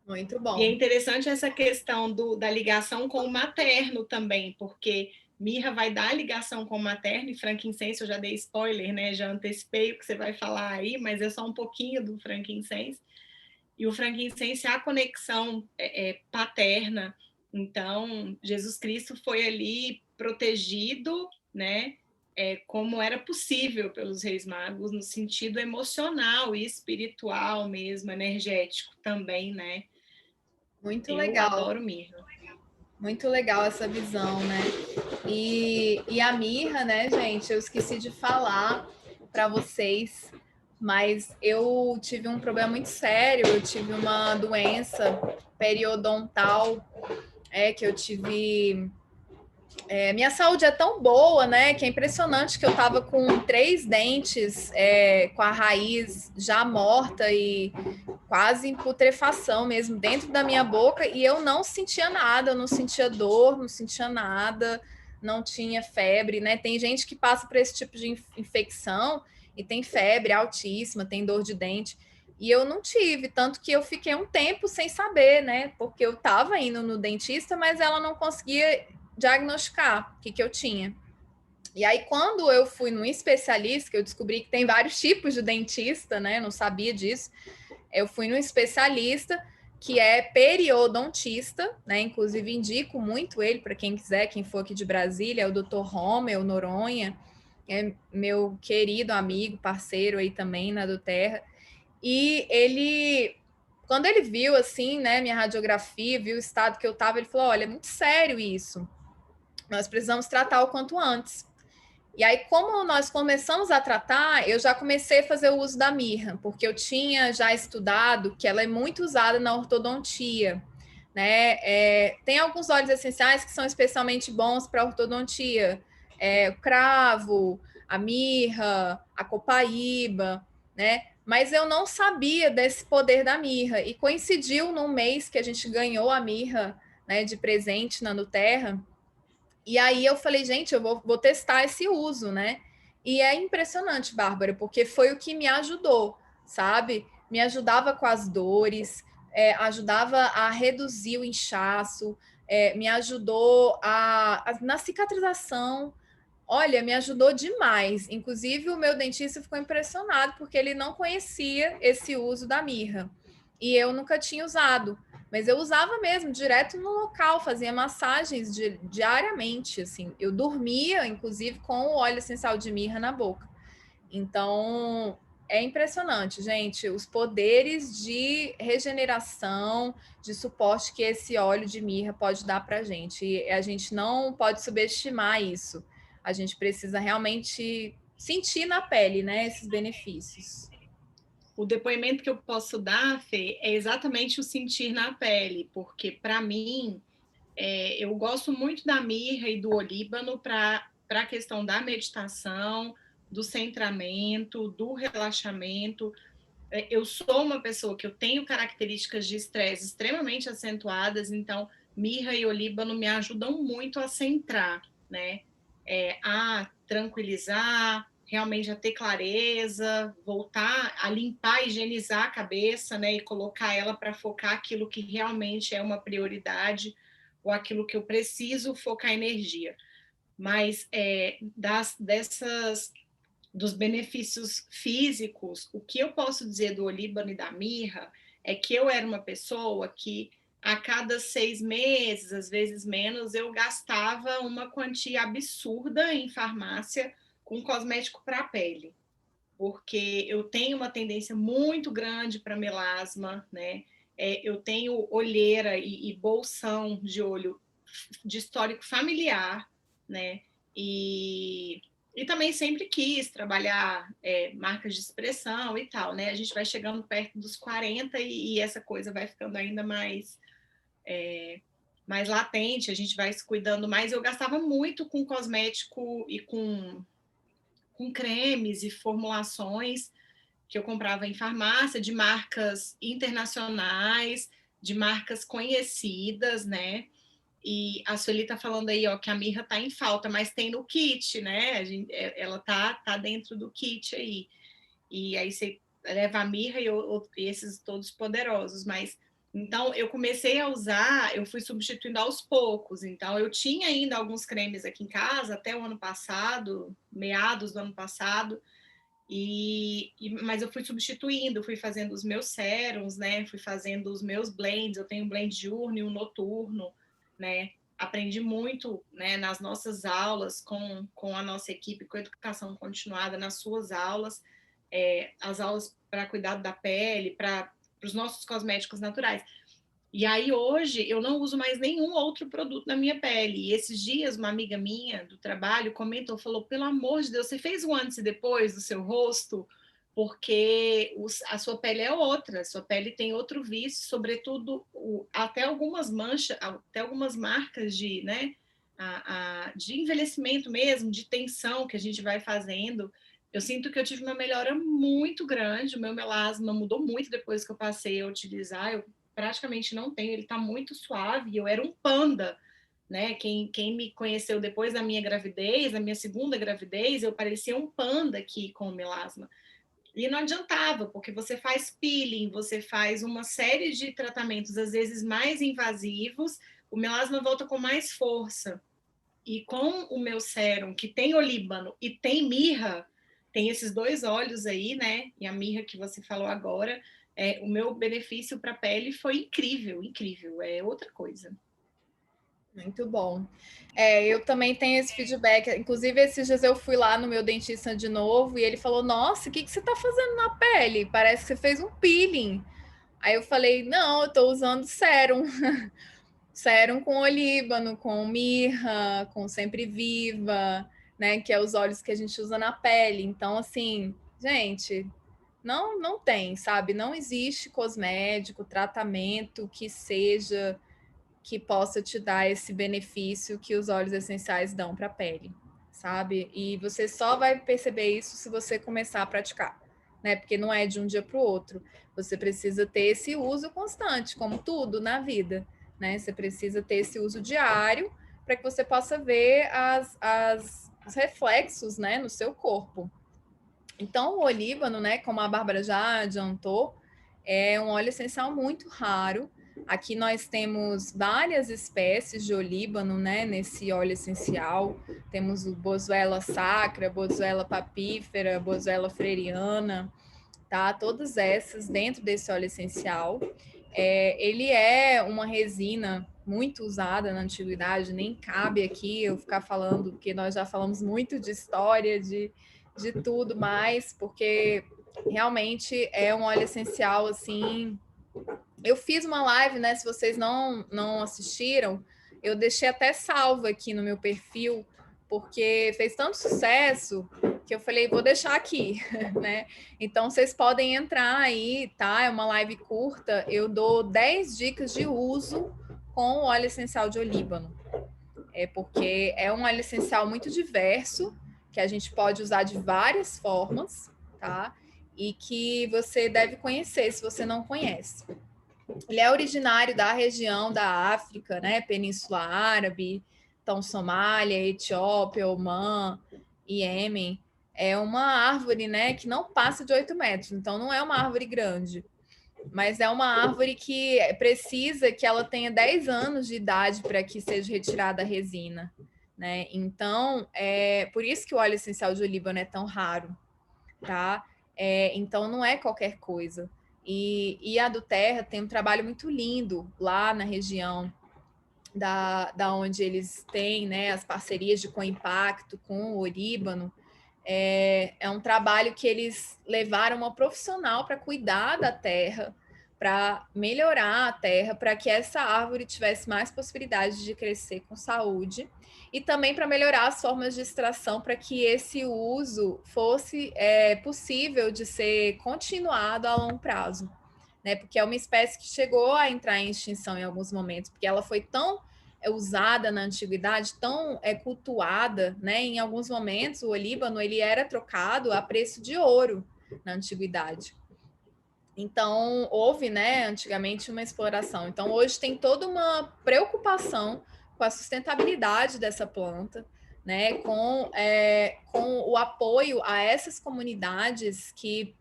Muito bom. E é interessante essa questão da ligação com o materno também, porque mirra vai dar ligação com o materno e frankincense, eu já dei spoiler, né? Já antecipei o que você vai falar aí, mas é só um pouquinho do frankincense. E o frankincense é a conexão paterna. Então, Jesus Cristo foi ali protegido, né? Como era possível pelos reis magos, no sentido emocional e espiritual mesmo, energético também, né? Muito Eu legal. adoro mirra. Muito legal essa visão, né? E a mirra, né, gente? Eu esqueci de falar para vocês, mas eu tive um problema muito sério. Eu tive uma doença periodontal, que eu tive. Minha saúde é tão boa, né? Que é impressionante que eu tava com 3 dentes, com a raiz já morta e quase em putrefação mesmo dentro da minha boca, e eu não sentia nada, eu não sentia dor, não sentia nada, não tinha febre, né? Tem gente que passa por esse tipo de infecção e tem febre altíssima, tem dor de dente. E eu não tive, tanto que eu fiquei um tempo sem saber, né? Porque eu tava indo no dentista, mas ela não conseguia diagnosticar o que eu tinha. E aí, quando eu fui num especialista, que eu descobri que tem vários tipos de dentista, né? Não sabia disso. Eu fui num especialista que é periodontista, né? Inclusive, indico muito ele para quem quiser, quem for aqui de Brasília, é o Dr. Romeu Noronha, é meu querido amigo, parceiro aí também na do Terra. E ele, quando ele viu assim, né, minha radiografia, viu o estado que eu estava, ele falou: olha, é muito sério isso. Nós precisamos tratar o quanto antes. E aí, como nós começamos a tratar, eu já comecei a fazer o uso da mirra, porque eu tinha já estudado que ela é muito usada na ortodontia, né? Tem alguns óleos essenciais que são especialmente bons para ortodontia, o cravo, a mirra, a copaíba, né? Mas eu não sabia desse poder da mirra, e coincidiu num mês que a gente ganhou a mirra, né, de presente na Nuterra. E aí eu falei, gente, eu vou testar esse uso, né? E é impressionante, Bárbara, porque foi o que me ajudou, sabe? Me ajudava com as dores, ajudava a reduzir o inchaço, me ajudou na cicatrização. Olha, me ajudou demais. Inclusive, o meu dentista ficou impressionado porque ele não conhecia esse uso da mirra. E eu nunca tinha usado. Mas eu usava mesmo, direto no local, fazia massagens diariamente, assim. Eu dormia, inclusive, com o óleo essencial de mirra na boca. Então, é impressionante, gente, os poderes de regeneração, de suporte que esse óleo de mirra pode dar para a gente. E a gente não pode subestimar isso. A gente precisa realmente sentir na pele, né, esses benefícios. O depoimento que eu posso dar, Fê, é exatamente o sentir na pele, porque, para mim, eu gosto muito da mirra e do olíbano para a questão da meditação, do centramento, do relaxamento. Eu sou uma pessoa que eu tenho características de estresse extremamente acentuadas, então mirra e olíbano me ajudam muito a centrar, né? A tranquilizar, realmente a ter clareza, voltar a limpar, higienizar a cabeça, né? E colocar ela para focar aquilo que realmente é uma prioridade ou aquilo que eu preciso focar energia. Mas dos benefícios físicos, o que eu posso dizer do olíbano e da mirra é que eu era uma pessoa que a cada 6 meses, às vezes menos, eu gastava uma quantia absurda em farmácia com cosmético para a pele, porque eu tenho uma tendência muito grande para melasma, né? Eu tenho olheira e bolsão de olho de histórico familiar, né? E também sempre quis trabalhar marcas de expressão e tal, né? A gente vai chegando perto dos 40 e essa coisa vai ficando ainda mais latente, a gente vai se cuidando mais. Eu gastava muito com cosmético e com cremes e formulações que eu comprava em farmácia, de marcas internacionais, de marcas conhecidas, né? E a Sueli tá falando aí, ó, que a mirra tá em falta, mas tem no kit, né? Ela tá dentro do kit aí. E aí você leva a mirra e esses todos poderosos, mas então eu comecei a usar, eu fui substituindo aos poucos. Então eu tinha ainda alguns cremes aqui em casa até o ano passado, meados do ano passado, mas eu fui substituindo, fui fazendo os meus sérums, né? Fui fazendo os meus blends. Eu tenho um blend diurno e um noturno, né? Aprendi muito, né, nas nossas aulas com a nossa equipe, com a educação continuada, nas suas aulas, as aulas para cuidado da pele, para os nossos cosméticos naturais. E aí, hoje, eu não uso mais nenhum outro produto na minha pele. E esses dias, uma amiga minha do trabalho comentou, falou, pelo amor de Deus, você fez o antes e depois do seu rosto? Porque a sua pele é outra, a sua pele tem outro vício, sobretudo até algumas manchas, até algumas marcas de, né, de envelhecimento mesmo, de tensão que a gente vai fazendo. Eu sinto que eu tive uma melhora muito grande, o meu melasma mudou muito depois que eu passei a utilizar, eu praticamente não tenho, ele está muito suave, eu era um panda, né? Quem me conheceu depois da minha gravidez, da minha segunda gravidez, eu parecia um panda aqui com o melasma. E não adiantava, porque você faz peeling, você faz uma série de tratamentos, às vezes mais invasivos, o melasma volta com mais força. E com o meu sérum, que tem olíbano e tem mirra, tem esses dois óleos aí, né? E a mirra que você falou agora, o meu benefício para a pele foi incrível, incrível, é outra coisa. Muito bom. Eu também tenho esse feedback. Inclusive, esses dias eu fui lá no meu dentista de novo e ele falou: Nossa, o que você está fazendo na pele? Parece que você fez um peeling. Aí eu falei: Não, eu estou usando sérum. Sérum com olíbano, com mirra, com sempre viva, né? Que é os óleos que a gente usa na pele. Então, assim, gente, não tem, sabe? Não existe cosmético, tratamento que possa te dar esse benefício que os óleos essenciais dão para a pele, sabe? E você só vai perceber isso se você começar a praticar, né? Porque não é de um dia para o outro. Você precisa ter esse uso constante, como tudo na vida, né? Você precisa ter esse uso diário para que você possa ver os reflexos, né, no seu corpo. Então, o olíbano, né, como a Bárbara já adiantou, é um óleo essencial muito raro, Aqui nós temos várias espécies de olíbano, né, nesse óleo essencial. Temos o Boswellia sacra, Boswellia papífera, Boswellia freriana, tá? Todas essas dentro desse óleo essencial. Ele é uma resina muito usada na antiguidade, nem cabe aqui eu ficar falando, porque nós já falamos muito de história, de tudo mais, porque realmente é um óleo essencial, assim. Eu fiz uma live, né? Se vocês não assistiram, eu deixei até salvo aqui no meu perfil, porque fez tanto sucesso que eu falei, vou deixar aqui, né? Então vocês podem entrar aí, tá? É uma live curta, eu dou 10 dicas de uso com o óleo essencial de olíbano. Porque é um óleo essencial muito diverso, que a gente pode usar de várias formas, tá? E que você deve conhecer se você não conhece. Ele é originário da região da África, né? Península Árabe, então Somália, Etiópia, Omã, Iêmen. É uma árvore, né, que não passa de 8 metros, então não é uma árvore grande, mas é uma árvore que precisa que ela tenha 10 anos de idade para que seja retirada a resina, né? Então, por isso que o óleo essencial de olíbano é tão raro, tá? Então, não é qualquer coisa. E a do Terra tem um trabalho muito lindo lá na região da onde eles têm, né, as parcerias de co-impacto com o olíbano. É um trabalho que eles levaram uma profissional para cuidar da terra, para melhorar a terra, para que essa árvore tivesse mais possibilidade de crescer com saúde, e também para melhorar as formas de extração, para que esse uso fosse possível de ser continuado a longo prazo, né? Porque é uma espécie que chegou a entrar em extinção em alguns momentos, porque ela foi tão usada na antiguidade, tão cultuada, né? Em alguns momentos o olíbano ele era trocado a preço de ouro na antiguidade. Então houve, né, antigamente uma exploração. Então hoje tem toda uma preocupação com a sustentabilidade dessa planta, né? Com o apoio a essas comunidades que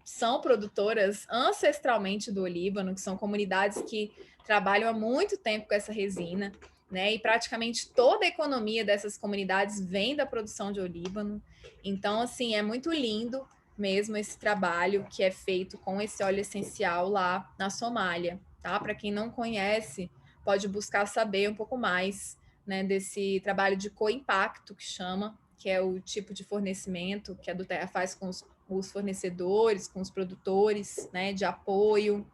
são produtoras ancestralmente do olíbano, que são comunidades que trabalham há muito tempo com essa resina, né? E praticamente toda a economia dessas comunidades vem da produção de olíbano. Então, assim, é muito lindo mesmo esse trabalho que é feito com esse óleo essencial lá na Somália, tá? Para quem não conhece, pode buscar saber um pouco mais, né, desse trabalho de co-impacto que chama, que é o tipo de fornecimento que a Duterra faz com os fornecedores, com os produtores, né, de apoio.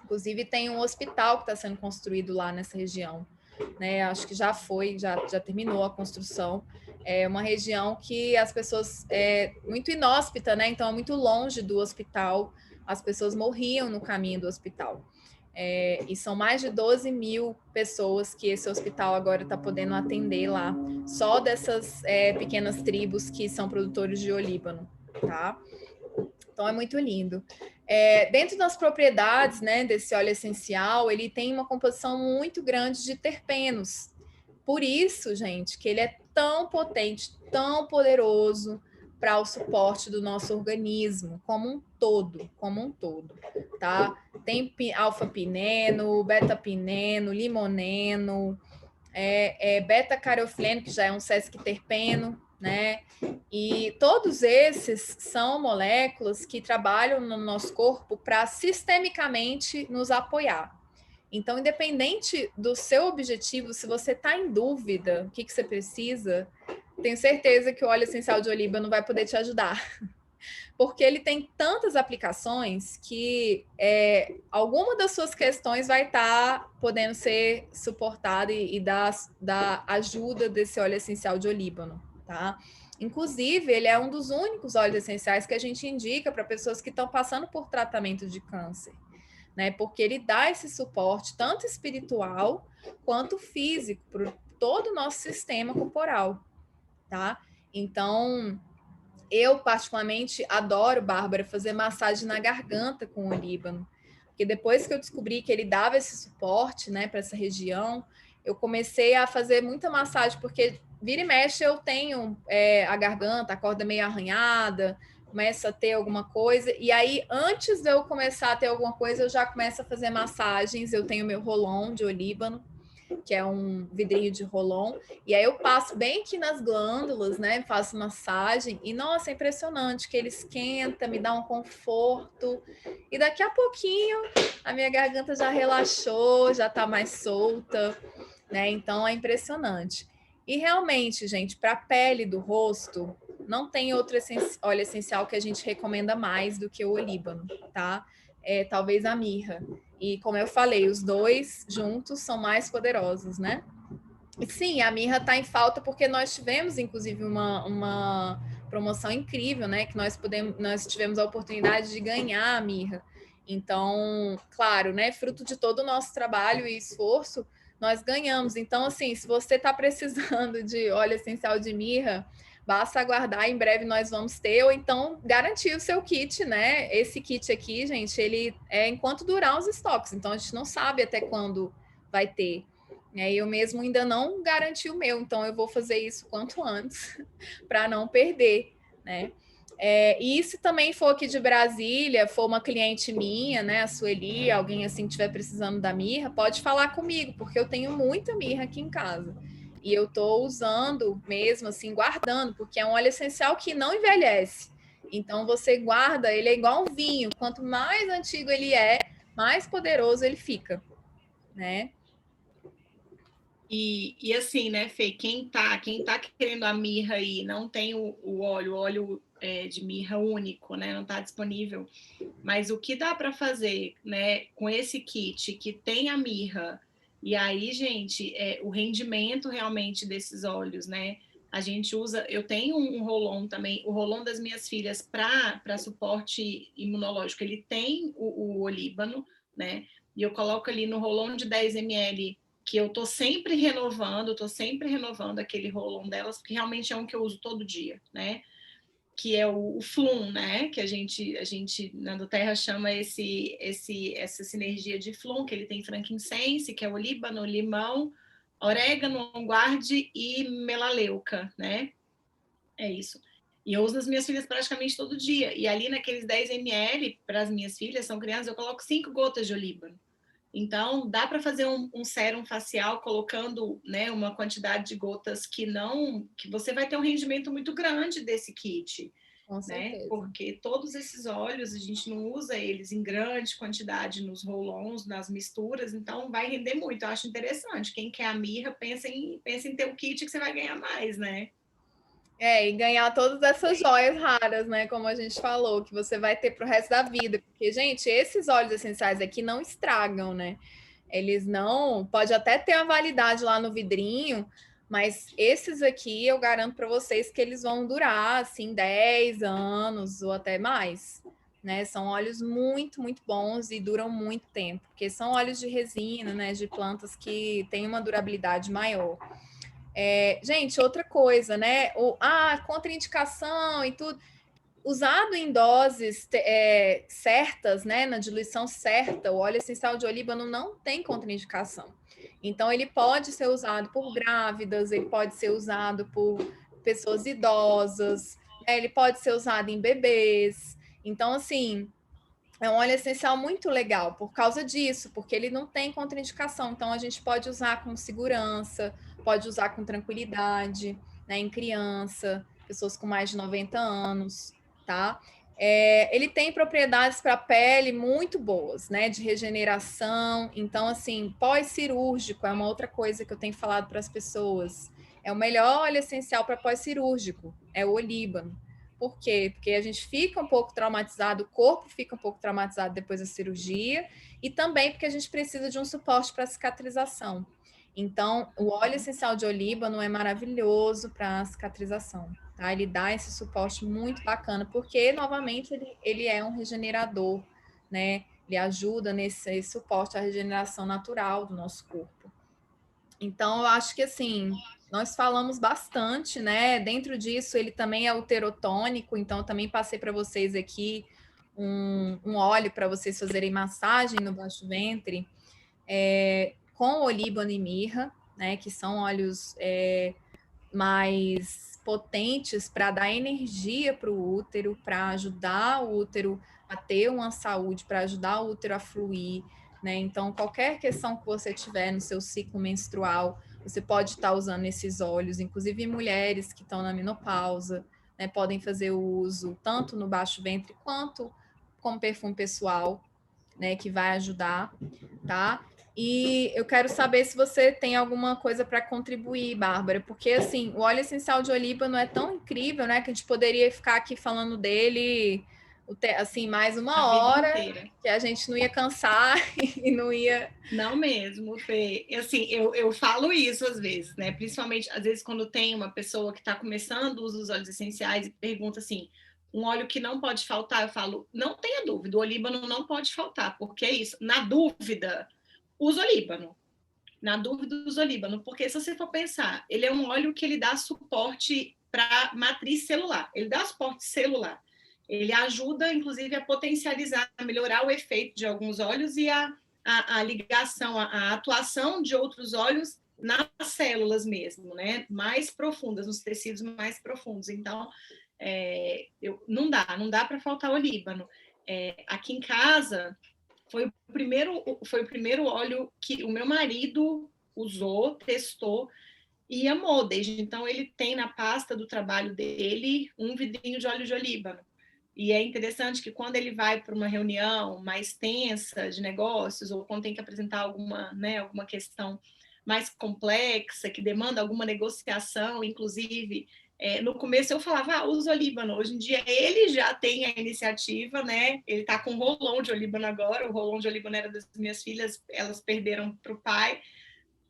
Inclusive tem um hospital que está sendo construído lá nessa região, né? Acho que já terminou a construção. É uma região que as pessoas muito inóspita, né? Então é muito longe do hospital. As pessoas morriam no caminho do hospital. E são mais de 12 mil pessoas que esse hospital agora está podendo atender lá, só dessas pequenas tribos que são produtores de olíbano, tá? Então é muito lindo. Dentro das propriedades, né, desse óleo essencial, ele tem uma composição muito grande de terpenos. Por isso, gente, que ele é tão potente, tão poderoso para o suporte do nosso organismo como um todo, tá? Tem alfa-pineno, beta-pineno, limoneno, beta-carofileno, que já é um sesquiterpeno, né? E todos esses são moléculas que trabalham no nosso corpo para sistemicamente nos apoiar. Então, independente do seu objetivo, se você está em dúvida, o que você precisa, tenho certeza que o óleo essencial de olíbano vai poder te ajudar. Porque ele tem tantas aplicações que alguma das suas questões vai estar podendo ser suportada e da ajuda desse óleo essencial de olíbano, tá? Inclusive, ele é um dos únicos óleos essenciais que a gente indica para pessoas que estão passando por tratamento de câncer, né? Porque ele dá esse suporte tanto espiritual quanto físico para todo o nosso sistema corporal, tá? Então, eu particularmente adoro, Bárbara, fazer massagem na garganta com o olíbano, porque depois que eu descobri que ele dava esse suporte, né, para essa região, eu comecei a fazer muita massagem, porque vira e mexe eu tenho a garganta, a corda meio arranhada, começo a ter alguma coisa, e aí antes de eu começar a ter alguma coisa, eu já começo a fazer massagens. Eu tenho meu Rolon de olíbano, que é um vidrinho de Rolon, e aí eu passo bem aqui nas glândulas, né? Faço massagem, e nossa, é impressionante que ele esquenta, me dá um conforto, e daqui a pouquinho a minha garganta já relaxou, já tá mais solta, né? Então é impressionante. E realmente, gente, para a pele do rosto, não tem outro óleo essencial que a gente recomenda mais do que o olíbano, tá? Talvez a mirra. E como eu falei, os dois juntos são mais poderosos, né? E sim, a mirra está em falta porque nós tivemos, inclusive, uma promoção incrível, né? Que nós tivemos a oportunidade de ganhar a mirra. Então, claro, né? Fruto de todo o nosso trabalho e esforço, nós ganhamos. Então, assim, se você está precisando de óleo essencial de mirra, basta aguardar, em breve nós vamos ter, ou então garantir o seu kit, né? Esse kit aqui, gente, ele é enquanto durar os estoques, então a gente não sabe até quando vai ter. Eu mesmo ainda não garanti o meu, então eu vou fazer isso quanto antes para não perder, né? E se também for aqui de Brasília, for uma cliente minha, né, a Sueli, alguém assim que estiver precisando da mirra, pode falar comigo, porque eu tenho muita mirra aqui em casa. E eu estou usando mesmo, assim, guardando, porque é um óleo essencial que não envelhece. Então você guarda, ele é igual um vinho. Quanto mais antigo ele é, mais poderoso ele fica, né? E assim, né, Fê, quem tá querendo a mirra aí, não tem o óleo de mirra único, né, não tá disponível, mas o que dá para fazer, né, com esse kit que tem a mirra, e aí, gente, o rendimento realmente desses óleos, né, a gente usa, eu tenho um Rolon também, o Rolon das minhas filhas para suporte imunológico, ele tem o olíbano, né, e eu coloco ali no Rolon de 10 ml, que eu tô sempre renovando aquele Rolon delas, porque realmente é um que eu uso todo dia, né? Que é o Flum, né? Que a gente na do Terra chama essa sinergia de Flum, que ele tem frankincense, que é o olíbano, limão, orégano, guarde e melaleuca, né? É isso. E eu uso nas minhas filhas praticamente todo dia. E ali naqueles 10 ml, para as minhas filhas, são crianças, eu coloco 5 gotas de olíbano. Então, dá para fazer um sérum facial colocando, né, uma quantidade de gotas que você vai ter um rendimento muito grande desse kit. Com Né? certeza. Porque todos esses óleos a gente não usa eles em grande quantidade nos roll-ons, nas misturas, então vai render muito. Eu acho interessante. Quem quer a mirra, pensa em ter o kit que você vai ganhar mais, né? E ganhar todas essas joias raras, né? Como a gente falou, que você vai ter para o resto da vida. Porque, gente, esses óleos essenciais aqui não estragam, né? Eles não. Pode até ter a validade lá no vidrinho, mas esses aqui eu garanto para vocês que eles vão durar, assim, 10 anos ou até mais. Né? São óleos muito, muito bons e duram muito tempo, porque são óleos de resina, né? De plantas que têm uma durabilidade maior. Gente, outra coisa, né? Contraindicação e tudo. Usado em doses certas, né? Na diluição certa, o óleo essencial de olíbano não tem contraindicação. Então, ele pode ser usado por grávidas, ele pode ser usado por pessoas idosas, né? Ele pode ser usado em bebês. Então, assim, é um óleo essencial muito legal por causa disso, porque ele não tem contraindicação. Então, a gente pode usar com segurança, pode usar com tranquilidade, né, em criança, pessoas com mais de 90 anos, tá? Ele tem propriedades para a pele muito boas, né, de regeneração. Então, assim, pós-cirúrgico é uma outra coisa que eu tenho falado para as pessoas. É o melhor óleo essencial para pós-cirúrgico, é o olíbano. Por quê? Porque a gente fica um pouco traumatizado, o corpo fica um pouco traumatizado depois da cirurgia, e também porque a gente precisa de um suporte para cicatrização. Então, o óleo essencial de olíbano é maravilhoso para cicatrização, tá? Ele dá esse suporte muito bacana, porque, novamente, ele é um regenerador, né? Ele ajuda nesse suporte à regeneração natural do nosso corpo. Então, eu acho que, assim, nós falamos bastante, né? Dentro disso, ele também é uterotônico, então eu também passei para vocês aqui um óleo para vocês fazerem massagem no baixo ventre, com olíbano e mirra, né? Que são óleos mais potentes para dar energia para o útero, para ajudar o útero a ter uma saúde, para ajudar o útero a fluir, né? Então, qualquer questão que você tiver no seu ciclo menstrual, você pode estar usando esses óleos, inclusive mulheres que estão na menopausa, né, podem fazer o uso tanto no baixo ventre quanto como perfume pessoal, né, que vai ajudar, tá? E eu quero saber se você tem alguma coisa para contribuir, Bárbara, porque assim, o óleo essencial de olíbano é tão incrível, né, que a gente poderia ficar aqui falando dele assim mais uma hora, que a gente não ia cansar e não ia. Não mesmo, Fê. Assim, eu falo isso às vezes, né? Principalmente às vezes quando tem uma pessoa que está começando o uso dos óleos essenciais e pergunta assim, um óleo que não pode faltar, eu falo, não tenha dúvida, o olíbano não pode faltar, porque é isso. Na dúvida, usa olíbano. Na dúvida, usa olíbano, porque se você for pensar, ele é um óleo que ele dá suporte para matriz celular, ele dá suporte celular. Ele ajuda, inclusive, a potencializar, a melhorar o efeito de alguns óleos e a ligação, a atuação de outros óleos nas células mesmo, né? Mais profundas, nos tecidos mais profundos. Então, não dá para faltar olíbano. Aqui em casa, foi o primeiro óleo que o meu marido usou, testou e amou. Desde então, ele tem na pasta do trabalho dele um vidrinho de óleo de olíbano. E é interessante que quando ele vai para uma reunião mais tensa de negócios, ou quando tem que apresentar alguma questão mais complexa, que demanda alguma negociação, inclusive, no começo eu falava, usa olíbano. Hoje em dia ele já tem a iniciativa, né? Ele está com rolão de olíbano agora, o rolão de olíbano era das minhas filhas, elas perderam para o pai,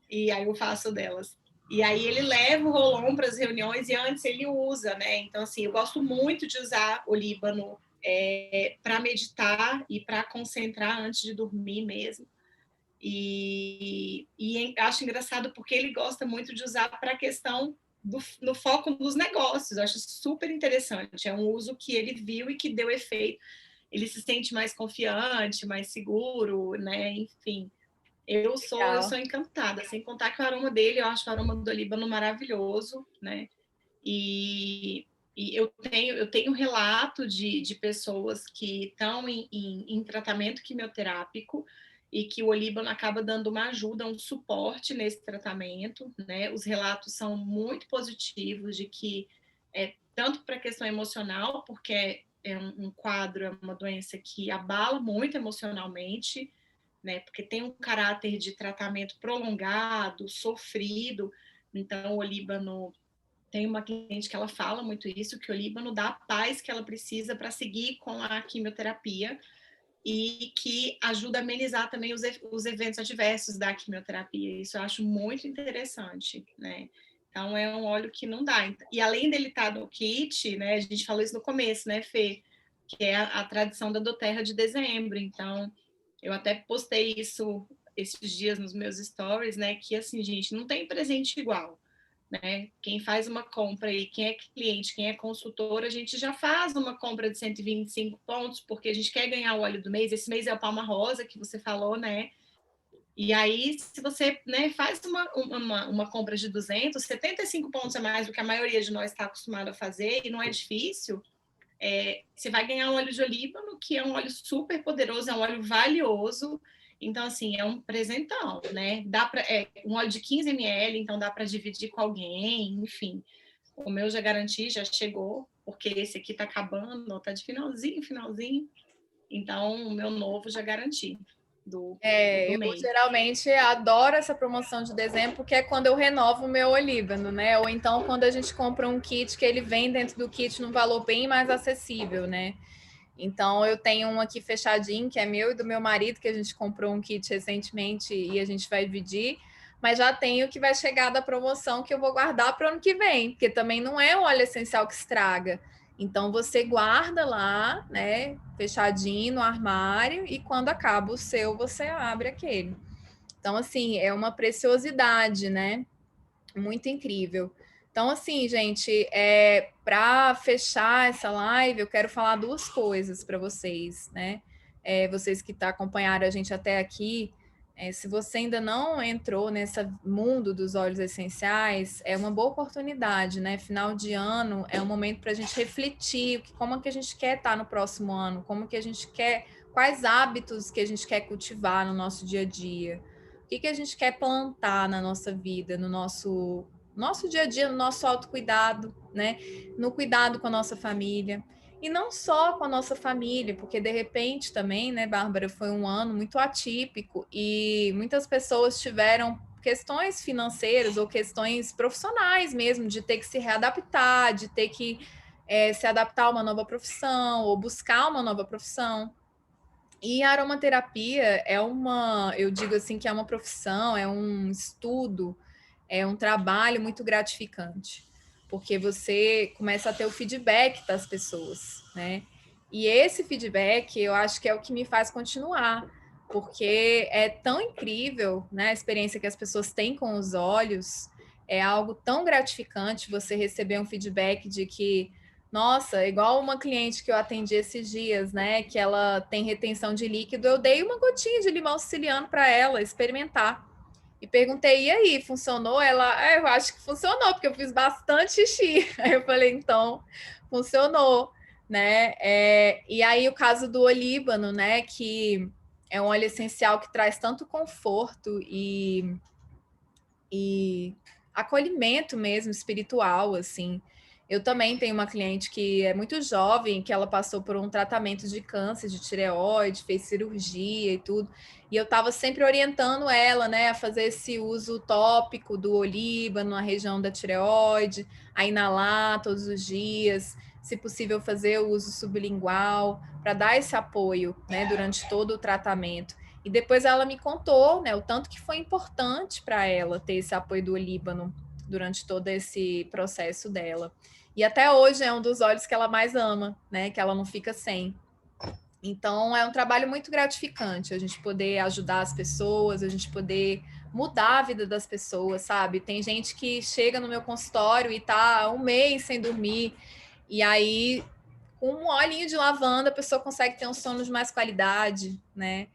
e aí eu faço delas. E aí ele leva o rolão para as reuniões e antes ele usa, né? Então, assim, eu gosto muito de usar olíbano para meditar e para concentrar antes de dormir mesmo. E acho engraçado porque ele gosta muito de usar para a questão no foco dos negócios. Eu acho super interessante. É um uso que ele viu e que deu efeito. Ele se sente mais confiante, mais seguro, né? Enfim. Eu sou encantada, sem contar que o aroma dele, eu acho o aroma do olíbano maravilhoso, né? E eu tenho relato de pessoas que estão em tratamento quimioterápico e que o olíbano acaba dando uma ajuda, um suporte nesse tratamento, né? Os relatos são muito positivos de que tanto para a questão emocional, porque é um quadro, é uma doença que abala muito emocionalmente, né? Porque tem um caráter de tratamento prolongado, sofrido. Então, o olíbano, tem uma cliente que ela fala muito isso, que o olíbano dá a paz que ela precisa para seguir com a quimioterapia e que ajuda a amenizar também os eventos adversos da quimioterapia. Isso eu acho muito interessante, né? Então, é um óleo que não dá. E além dele estar no kit, né? A gente falou isso no começo, né, Fê? Que é a tradição da doTERRA de dezembro. Então, eu até postei isso esses dias nos meus stories, né? Que assim, gente, não tem presente igual, né? Quem faz uma compra aí, quem é cliente, quem é consultor, a gente já faz uma compra de 125 pontos, porque a gente quer ganhar o óleo do mês. Esse mês é o Palma Rosa que você falou, né? E aí, se você, né, faz uma compra de 200, 75 pontos a mais do que a maioria de nós está acostumado a fazer, e não é difícil, você vai ganhar um óleo de olíbano, que é um óleo super poderoso, é um óleo valioso. Então, assim, é um presentão, né? Um óleo de 15 ml, então dá para dividir com alguém, enfim. O meu já garanti, já chegou, porque esse aqui tá acabando, tá de finalzinho. Então, o meu novo já garanti. Do Eu mês. geralmente adoro essa promoção de dezembro, porque é quando eu renovo o meu olíbano, né? Ou então quando a gente compra um kit que ele vem dentro do kit num valor bem mais acessível, né? Então eu tenho um aqui fechadinho, que é meu e do meu marido, que a gente comprou um kit recentemente e a gente vai dividir. Mas já tenho que vai chegar da promoção que eu vou guardar para o ano que vem, porque também não é o óleo essencial que estraga. Então você guarda lá, né, fechadinho no armário e quando acaba o seu, você abre aquele. Então assim, é uma preciosidade, né? Muito incrível. Então assim, gente, para fechar essa live, eu quero falar duas coisas para vocês, né? Vocês que acompanharam a gente até aqui, Se você ainda não entrou nesse mundo dos óleos essenciais, é uma boa oportunidade, né? Final de ano é um momento para a gente refletir como é que a gente quer estar no próximo ano, como que a gente quer, quais hábitos que a gente quer cultivar no nosso dia a dia, o que a gente quer plantar na nossa vida, no nosso dia a dia, no nosso autocuidado, né? No cuidado com a nossa família. E não só com a nossa família, porque de repente também, né, Bárbara, foi um ano muito atípico e muitas pessoas tiveram questões financeiras ou questões profissionais mesmo, de ter que se readaptar, de ter que se adaptar a uma nova profissão ou buscar uma nova profissão. E a aromaterapia eu digo assim, que é uma profissão, é um estudo, é um trabalho muito gratificante, porque você começa a ter o feedback das pessoas, né? E esse feedback eu acho que é o que me faz continuar, porque é tão incrível, né, a experiência que as pessoas têm com os olhos, é algo tão gratificante você receber um feedback de que, nossa, igual uma cliente que eu atendi esses dias, né, que ela tem retenção de líquido, eu dei uma gotinha de limão siciliano para ela experimentar. E perguntei, e aí, funcionou? Ela, eu acho que funcionou, porque eu fiz bastante xixi. Aí eu falei, então, funcionou, né? E aí o caso do olíbano, né? Que é um óleo essencial que traz tanto conforto e acolhimento mesmo, espiritual, assim. Eu também tenho uma cliente que é muito jovem, que ela passou por um tratamento de câncer de tireoide, fez cirurgia e tudo. E eu estava sempre orientando ela, né, a fazer esse uso tópico do olíbano na região da tireoide, a inalar todos os dias, se possível fazer o uso sublingual, para dar esse apoio, né, durante todo o tratamento. E depois ela me contou, né, o tanto que foi importante para ela ter esse apoio do olíbano durante todo esse processo dela. E até hoje é um dos óleos que ela mais ama, né, que ela não fica sem. Então é um trabalho muito gratificante a gente poder ajudar as pessoas, a gente poder mudar a vida das pessoas, sabe? Tem gente que chega no meu consultório e tá um mês sem dormir, e aí com um olhinho de lavanda a pessoa consegue ter um sono de mais qualidade, né?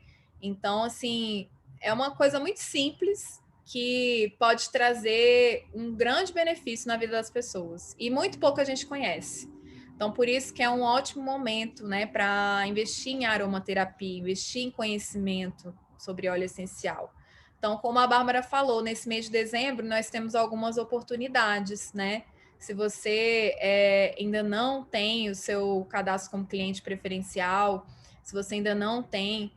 Então, assim, é uma coisa muito simples que pode trazer um grande benefício na vida das pessoas. E muito pouco a gente conhece. Então, por isso que é um ótimo momento, né, para investir em aromaterapia, investir em conhecimento sobre óleo essencial. Então, como a Bárbara falou, nesse mês de dezembro nós temos algumas oportunidades, né? Se você ainda não tem o seu cadastro como cliente preferencial, se você ainda não tem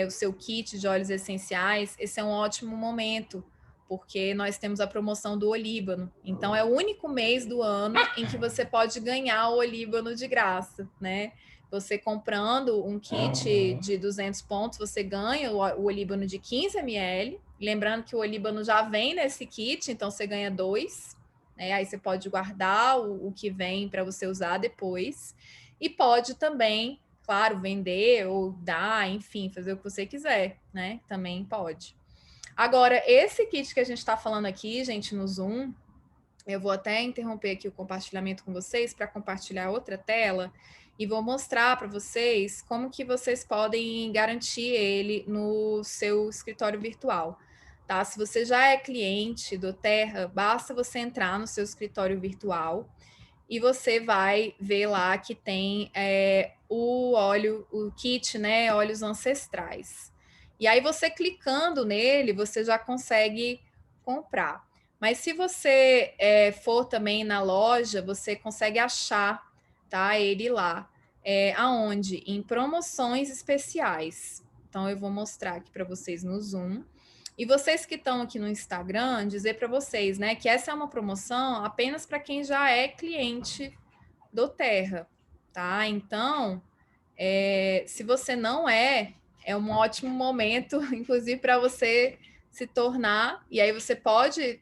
o seu kit de óleos essenciais, esse é um ótimo momento, porque nós temos a promoção do olíbano. Então, é o único mês do ano em que você pode ganhar o olíbano de graça, né? Você comprando um kit de 200 pontos, você ganha o olíbano de 15 ml. Lembrando que o olíbano já vem nesse kit, então você ganha 2. Né? Aí você pode guardar o que vem para você usar depois. E pode também, claro, vender ou dar, enfim, fazer o que você quiser, né? Também pode. Agora, esse kit que a gente está falando aqui, gente, no Zoom, eu vou até interromper aqui o compartilhamento com vocês para compartilhar outra tela e vou mostrar para vocês como que vocês podem garantir ele no seu escritório virtual. Tá? Se você já é cliente do Terra, basta você entrar no seu escritório virtual e você vai ver lá que tem o óleo, o kit, né? Óleos ancestrais. E aí você clicando nele, você já consegue comprar. Mas se você for também na loja, você consegue achar, tá? Ele lá. Aonde? Em promoções especiais. Então eu vou mostrar aqui para vocês no Zoom. E vocês que estão aqui no Instagram, dizer para vocês, né, que essa é uma promoção apenas para quem já é cliente do Terra, tá? Então, se você não é um ótimo momento, inclusive, para você se tornar, e aí você pode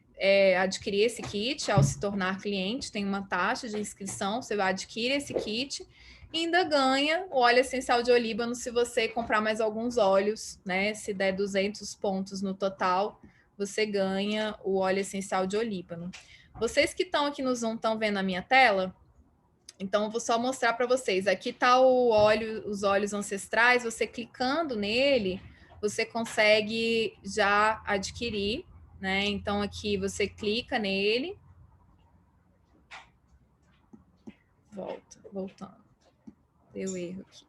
adquirir esse kit ao se tornar cliente, tem uma taxa de inscrição, você adquire esse kit e ainda ganha o óleo essencial de olíbano se você comprar mais alguns óleos, né? Se der 200 pontos no total, você ganha o óleo essencial de olíbano. Vocês que estão aqui no Zoom estão vendo a minha tela? Então, eu vou só mostrar para vocês. Aqui está o óleo, os óleos ancestrais. Você clicando nele, você consegue já adquirir, né? Então, aqui você clica nele. Voltando. Deu erro aqui.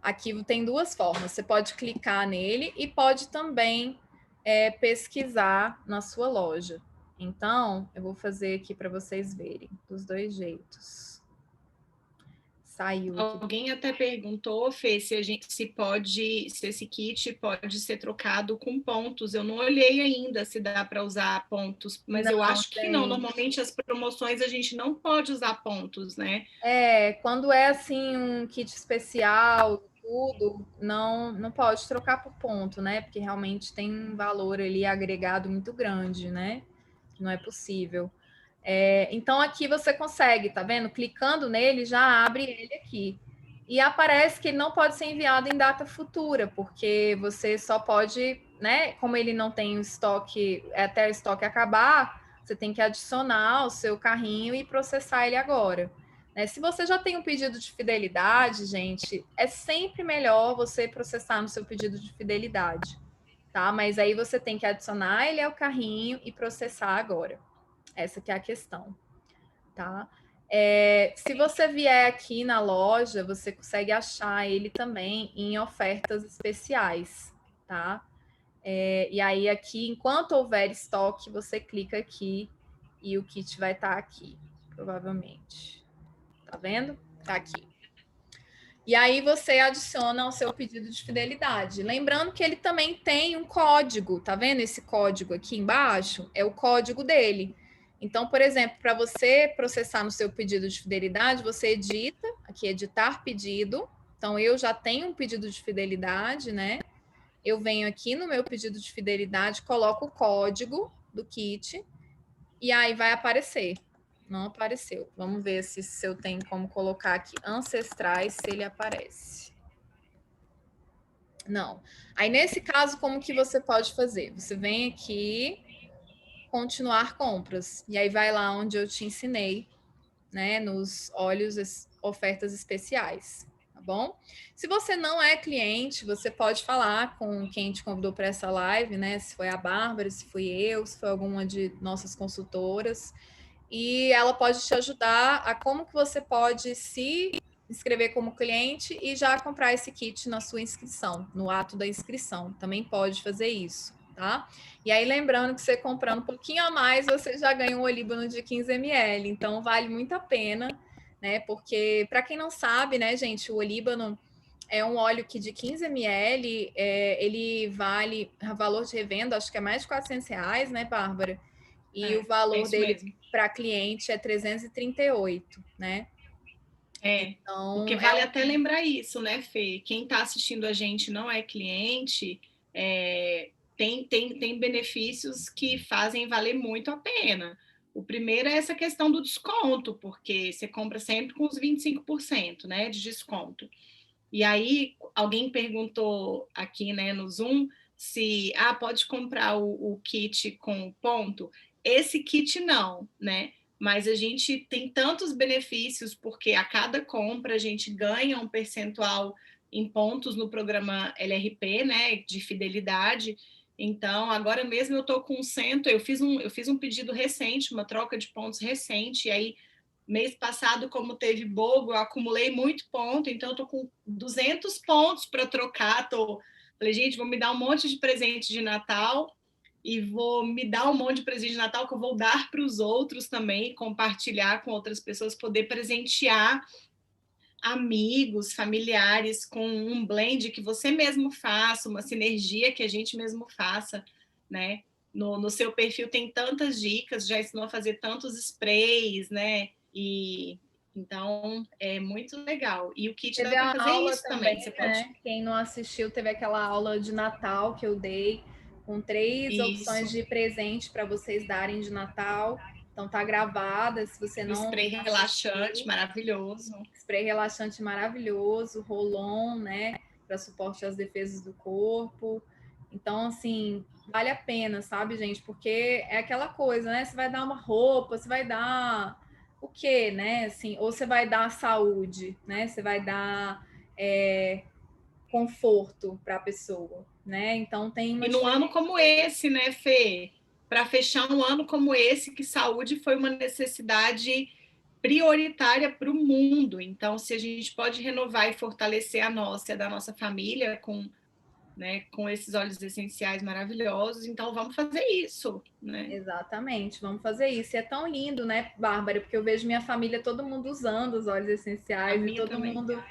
Aqui tem duas formas. Você pode clicar nele e pode também pesquisar na sua loja. Então, eu vou fazer aqui para vocês verem dos dois jeitos. Saiu aqui. Alguém até perguntou, Fê, se esse kit pode ser trocado com pontos. Eu não olhei ainda se dá para usar pontos, mas eu acho que não. Normalmente as promoções a gente não pode usar pontos, né? Quando é assim um kit especial, tudo, não pode trocar por ponto, né? Porque realmente tem um valor ali agregado muito grande, né? Não é possível. Então, aqui você consegue, tá vendo? Clicando nele, já abre ele aqui. E aparece que ele não pode ser enviado em data futura, porque você só pode, né? Como ele não tem o estoque, até o estoque acabar, você tem que adicionar o seu carrinho e processar ele agora. Se você já tem um pedido de fidelidade, gente, é sempre melhor você processar no seu pedido de fidelidade, tá? Mas aí você tem que adicionar ele ao carrinho e processar agora. Essa que é a questão, tá? Se você vier aqui na loja, você consegue achar ele também em ofertas especiais, tá? E aí aqui, enquanto houver estoque, você clica aqui e o kit vai estar aqui, provavelmente. Tá vendo? Tá aqui. E aí você adiciona ao seu pedido de fidelidade. Lembrando que ele também tem um código, tá vendo esse código aqui embaixo? É o código dele. Então, por exemplo, para você processar no seu pedido de fidelidade, você edita, aqui editar pedido. Então, eu já tenho um pedido de fidelidade, né? Eu venho aqui no meu pedido de fidelidade, coloco o código do kit e aí vai aparecer. Não apareceu. Vamos ver se eu tenho como colocar aqui ancestrais, se ele aparece. Não. Aí, nesse caso, como que você pode fazer? Você vem aqui, continuar compras. E aí vai lá onde eu te ensinei, né? Nos óleos, ofertas especiais. Tá bom? Se você não é cliente, você pode falar com quem te convidou para essa live, né? Se foi a Bárbara, se fui eu, se foi alguma de nossas consultoras. E ela pode te ajudar a como que você pode se inscrever como cliente e já comprar esse kit na sua inscrição, no ato da inscrição. Também pode fazer isso, tá? E aí, lembrando que você comprando um pouquinho a mais, você já ganha um olíbano de 15 ml. Então, vale muito a pena, né? Porque, para quem não sabe, né, gente, o olíbano é um óleo que de 15 ml, ele vale, a valor de revenda, acho que é mais de R$400, né, Bárbara? E o valor dele para cliente é 338, né? Então, porque vale até lembrar isso, né, Fê? Quem está assistindo a gente não é cliente, tem benefícios que fazem valer muito a pena. O primeiro é essa questão do desconto, porque você compra sempre com os 25%, né, de desconto. E aí, alguém perguntou aqui, né, no Zoom, se pode comprar o kit com ponto. Esse kit não, né? Mas a gente tem tantos benefícios, porque a cada compra a gente ganha um percentual em pontos no programa LRP, né, de fidelidade. Então, agora mesmo eu estou com 100, eu fiz um pedido recente, uma troca de pontos recente, e aí mês passado, como teve bogo, eu acumulei muito ponto, então eu tô com 200 pontos para trocar. Falei, gente, vou me dar um monte de presente de Natal e vou me dar um monte de presente de Natal que eu vou dar para os outros também, compartilhar com outras pessoas, poder presentear amigos, familiares com um blend que você mesmo faça, uma sinergia que a gente mesmo faça, né? No seu perfil tem tantas dicas, já ensinou a fazer tantos sprays, né? E então é muito legal. E o kit dá para fazer isso também. Você né? Pode... Quem não assistiu, teve aquela aula de Natal que eu dei, com 3 opções de presente para vocês darem de Natal. Então tá gravada, se você não... Spray relaxante, maravilhoso. Spray relaxante maravilhoso, Rolon, né? Para suporte às defesas do corpo. Então, assim, vale a pena, sabe, gente? Porque é aquela coisa, né? Você vai dar uma roupa, você vai dar o quê, né? Assim, ou você vai dar saúde, né? Você vai dar conforto para a pessoa, né? Então tem uma... E num ano como esse, né, Fê? Para fechar um ano como esse, que saúde foi uma necessidade prioritária para o mundo. Então, se a gente pode renovar e fortalecer a nossa e a da nossa família com esses óleos essenciais maravilhosos, então vamos fazer isso, né? Exatamente, vamos fazer isso. E é tão lindo, né, Bárbara? Porque eu vejo minha família, todo mundo usando os óleos essenciais e todo mundo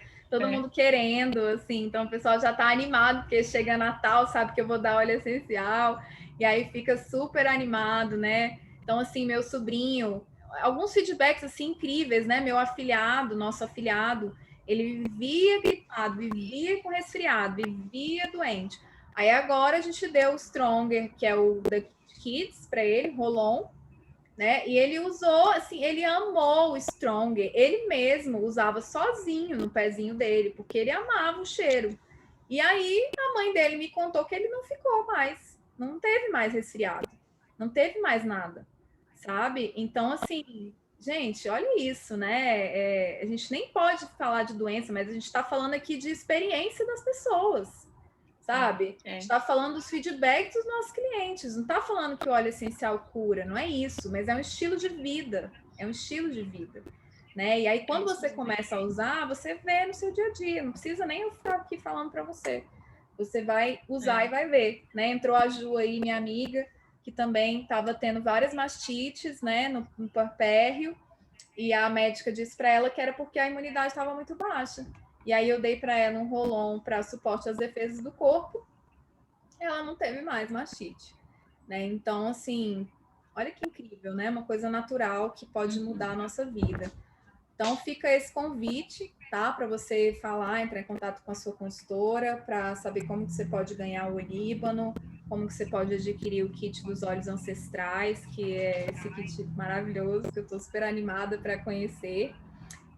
querendo, assim. Então o pessoal já está animado, porque chega Natal, sabe que eu vou dar óleo essencial, e aí fica super animado, né? Então, assim, meu sobrinho, alguns feedbacks assim incríveis, né? Meu afilhado, nosso afilhado, ele vivia gripado, vivia com resfriado, vivia doente. Aí agora a gente deu o Stronger, que é o da Kids, para ele, Rolon, né? E ele usou, assim, ele amou o Stronger. Ele mesmo usava sozinho no pezinho dele, porque ele amava o cheiro. E aí a mãe dele me contou que ele não ficou mais, não teve mais resfriado, não teve mais nada, sabe? Então, assim, gente, olha isso, né? A gente nem pode falar de doença, mas a gente está falando aqui de experiência das pessoas, sabe? A gente está falando dos feedbacks dos nossos clientes, não está falando que o óleo essencial cura, não é isso, mas é um estilo de vida, né? E aí, quando você começa a usar, você vê no seu dia a dia, não precisa nem eu ficar aqui falando para você. Você vai usar e vai ver, né? Entrou a Ju aí, minha amiga, que também estava tendo várias mastites, né, no puerpério, e a médica disse para ela que era porque a imunidade estava muito baixa. E aí eu dei para ela um Rolon para suporte às defesas do corpo, e ela não teve mais mastite, né? Então, assim, olha que incrível, né? Uma coisa natural que pode mudar a nossa vida. Então, fica esse convite, tá? Para você falar, entrar em contato com a sua consultora, para saber como que você pode ganhar o olíbano, como que você pode adquirir o kit dos óleos ancestrais, que é esse kit maravilhoso, que eu estou super animada para conhecer.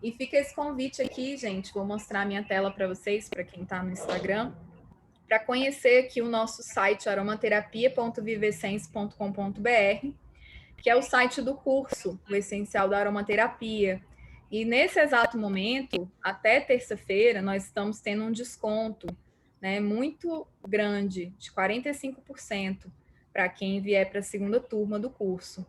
E fica esse convite aqui, gente, vou mostrar a minha tela para vocês, para quem está no Instagram, para conhecer aqui o nosso site aromaterapia.vivessense.com.br, que é o site do curso, o Essencial da Aromaterapia. E nesse exato momento, até terça-feira, nós estamos tendo um desconto, né, muito grande, de 45%, para quem vier para a segunda turma do curso.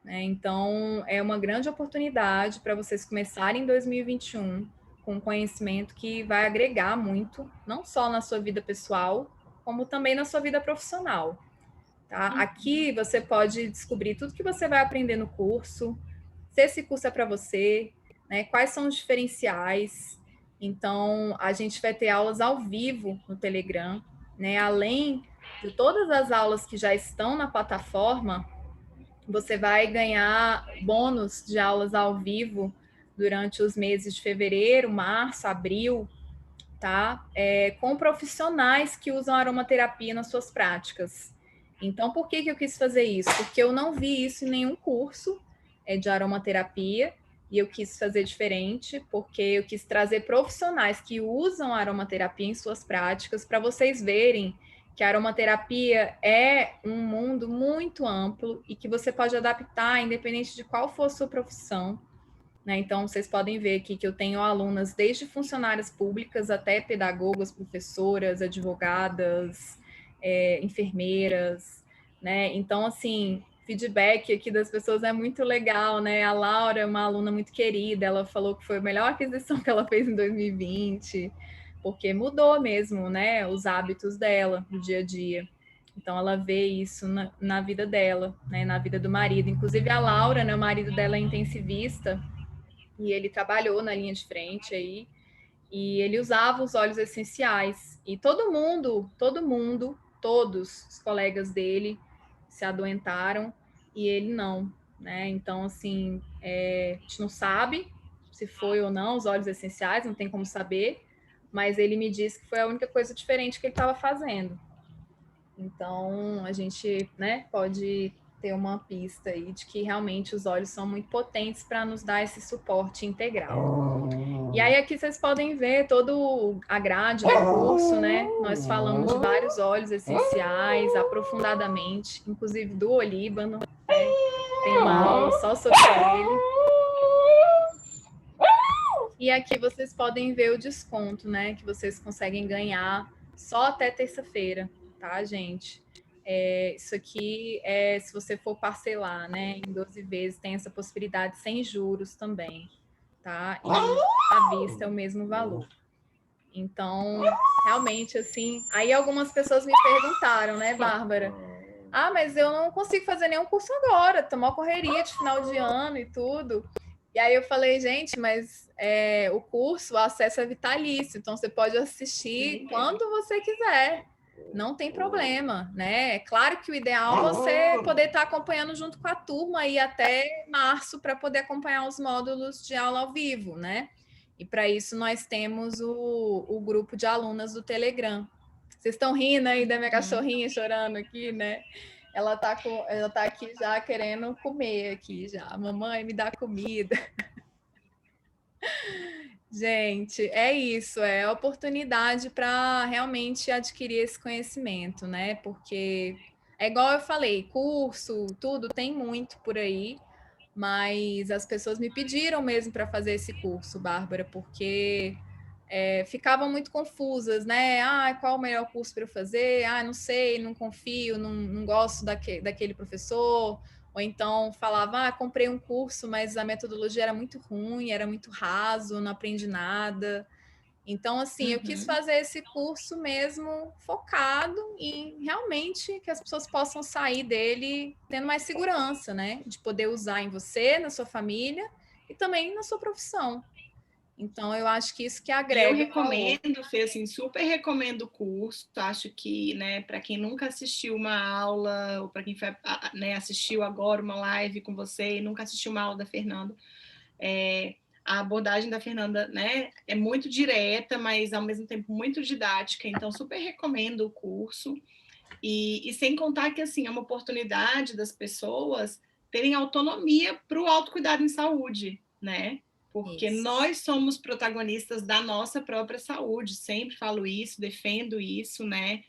Né? Então, é uma grande oportunidade para vocês começarem em 2021 com conhecimento que vai agregar muito, não só na sua vida pessoal, como também na sua vida profissional. Tá? Aqui você pode descobrir tudo que você vai aprender no curso, se esse curso é para você, né? Quais são os diferenciais. Então, a gente vai ter aulas ao vivo no Telegram, né? Além de todas as aulas que já estão na plataforma, você vai ganhar bônus de aulas ao vivo durante os meses de fevereiro, março, abril, tá? Com profissionais que usam aromaterapia nas suas práticas. Então, por que eu quis fazer isso? Porque eu não vi isso em nenhum curso de aromaterapia, e eu quis fazer diferente, porque eu quis trazer profissionais que usam aromaterapia em suas práticas, para vocês verem que a aromaterapia é um mundo muito amplo e que você pode adaptar independente de qual for a sua profissão. Né? Então, vocês podem ver aqui que eu tenho alunas desde funcionárias públicas até pedagogas, professoras, advogadas, enfermeiras, né? Então, assim, feedback aqui das pessoas é muito legal, né? A Laura é uma aluna muito querida, ela falou que foi a melhor aquisição que ela fez em 2020, porque mudou mesmo, né? Os hábitos dela no dia a dia. Então, ela vê isso na vida dela, né? Na vida do marido. Inclusive, a Laura, né? O marido dela é intensivista, e ele trabalhou na linha de frente aí, e ele usava os óleos essenciais, e todos os colegas dele se adoentaram, e ele não, né? Então, assim, a gente não sabe se foi ou não os óleos essenciais, não tem como saber, mas ele me disse que foi a única coisa diferente que ele estava fazendo. Então, a gente, né, pode ter uma pista aí de que realmente os óleos são muito potentes para nos dar esse suporte integral. E aí aqui vocês podem ver todo a grade do curso, né? Nós falamos de vários óleos essenciais aprofundadamente, inclusive do olíbano, né? Tem uma aula só sobre ele. E aqui vocês podem ver o desconto, né? Que vocês conseguem ganhar só até terça-feira, tá, gente? Isso aqui se você for parcelar, né? Em 12 vezes, tem essa possibilidade sem juros também, tá? E à vista é o mesmo valor. Então, realmente, assim... Aí algumas pessoas me perguntaram, né, Bárbara? Mas eu não consigo fazer nenhum curso agora, tô uma correria de final de ano e tudo. E aí eu falei, gente, mas o curso, o acesso é vitalício, então você pode assistir quando você quiser, não tem problema, né? É claro que o ideal é você poder estar acompanhando junto com a turma aí até março para poder acompanhar os módulos de aula ao vivo, né? E para isso nós temos o grupo de alunas do Telegram. Vocês estão rindo aí da minha cachorrinha chorando aqui, né? Ela tá aqui já querendo comer aqui já. Mamãe, me dá comida. Gente, é isso, é a oportunidade para realmente adquirir esse conhecimento, né? Porque é igual eu falei, curso, tudo tem muito por aí, mas as pessoas me pediram mesmo para fazer esse curso, Bárbara, porque ficavam muito confusas, né? Qual o melhor curso para eu fazer? Não sei, não confio, não gosto daquele professor. Ou então falava, comprei um curso, mas a metodologia era muito ruim, era muito raso, não aprendi nada. Então, assim, eu quis fazer esse curso mesmo focado em realmente que as pessoas possam sair dele tendo mais segurança, né? De poder usar em você, na sua família e também na sua profissão. Então, eu acho que isso que agrega. Eu recomendo, Fê, assim, super recomendo o curso. Acho que, né, para quem nunca assistiu uma aula, ou para quem foi, né, assistiu agora uma live com você e nunca assistiu uma aula da Fernanda, a abordagem da Fernanda, né, é muito direta, mas ao mesmo tempo muito didática. Então, super recomendo o curso. E sem contar que, assim, é uma oportunidade das pessoas terem autonomia para o autocuidado em saúde, né? Porque nós somos protagonistas da nossa própria saúde, sempre falo isso, defendo isso, né?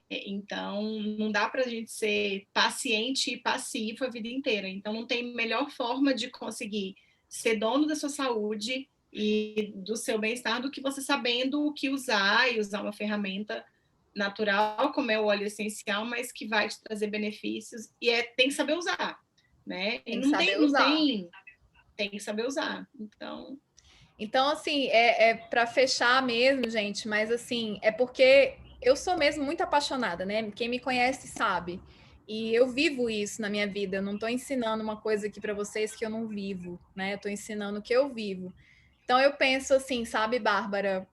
Então, não dá para a gente ser paciente e passivo a vida inteira. Então, não tem melhor forma de conseguir ser dono da sua saúde e do seu bem-estar do que você sabendo o que usar e usar uma ferramenta natural, como é o óleo essencial, mas que vai te trazer benefícios e tem que saber usar, né? Tem que saber usar. Tem que saber usar. Então, assim, para fechar mesmo, gente, mas assim, é porque eu sou mesmo muito apaixonada, né? Quem me conhece sabe. E eu vivo isso na minha vida. Eu não estou ensinando uma coisa aqui para vocês que eu não vivo, né? Eu estou ensinando o que eu vivo. Então, eu penso assim, sabe, Bárbara?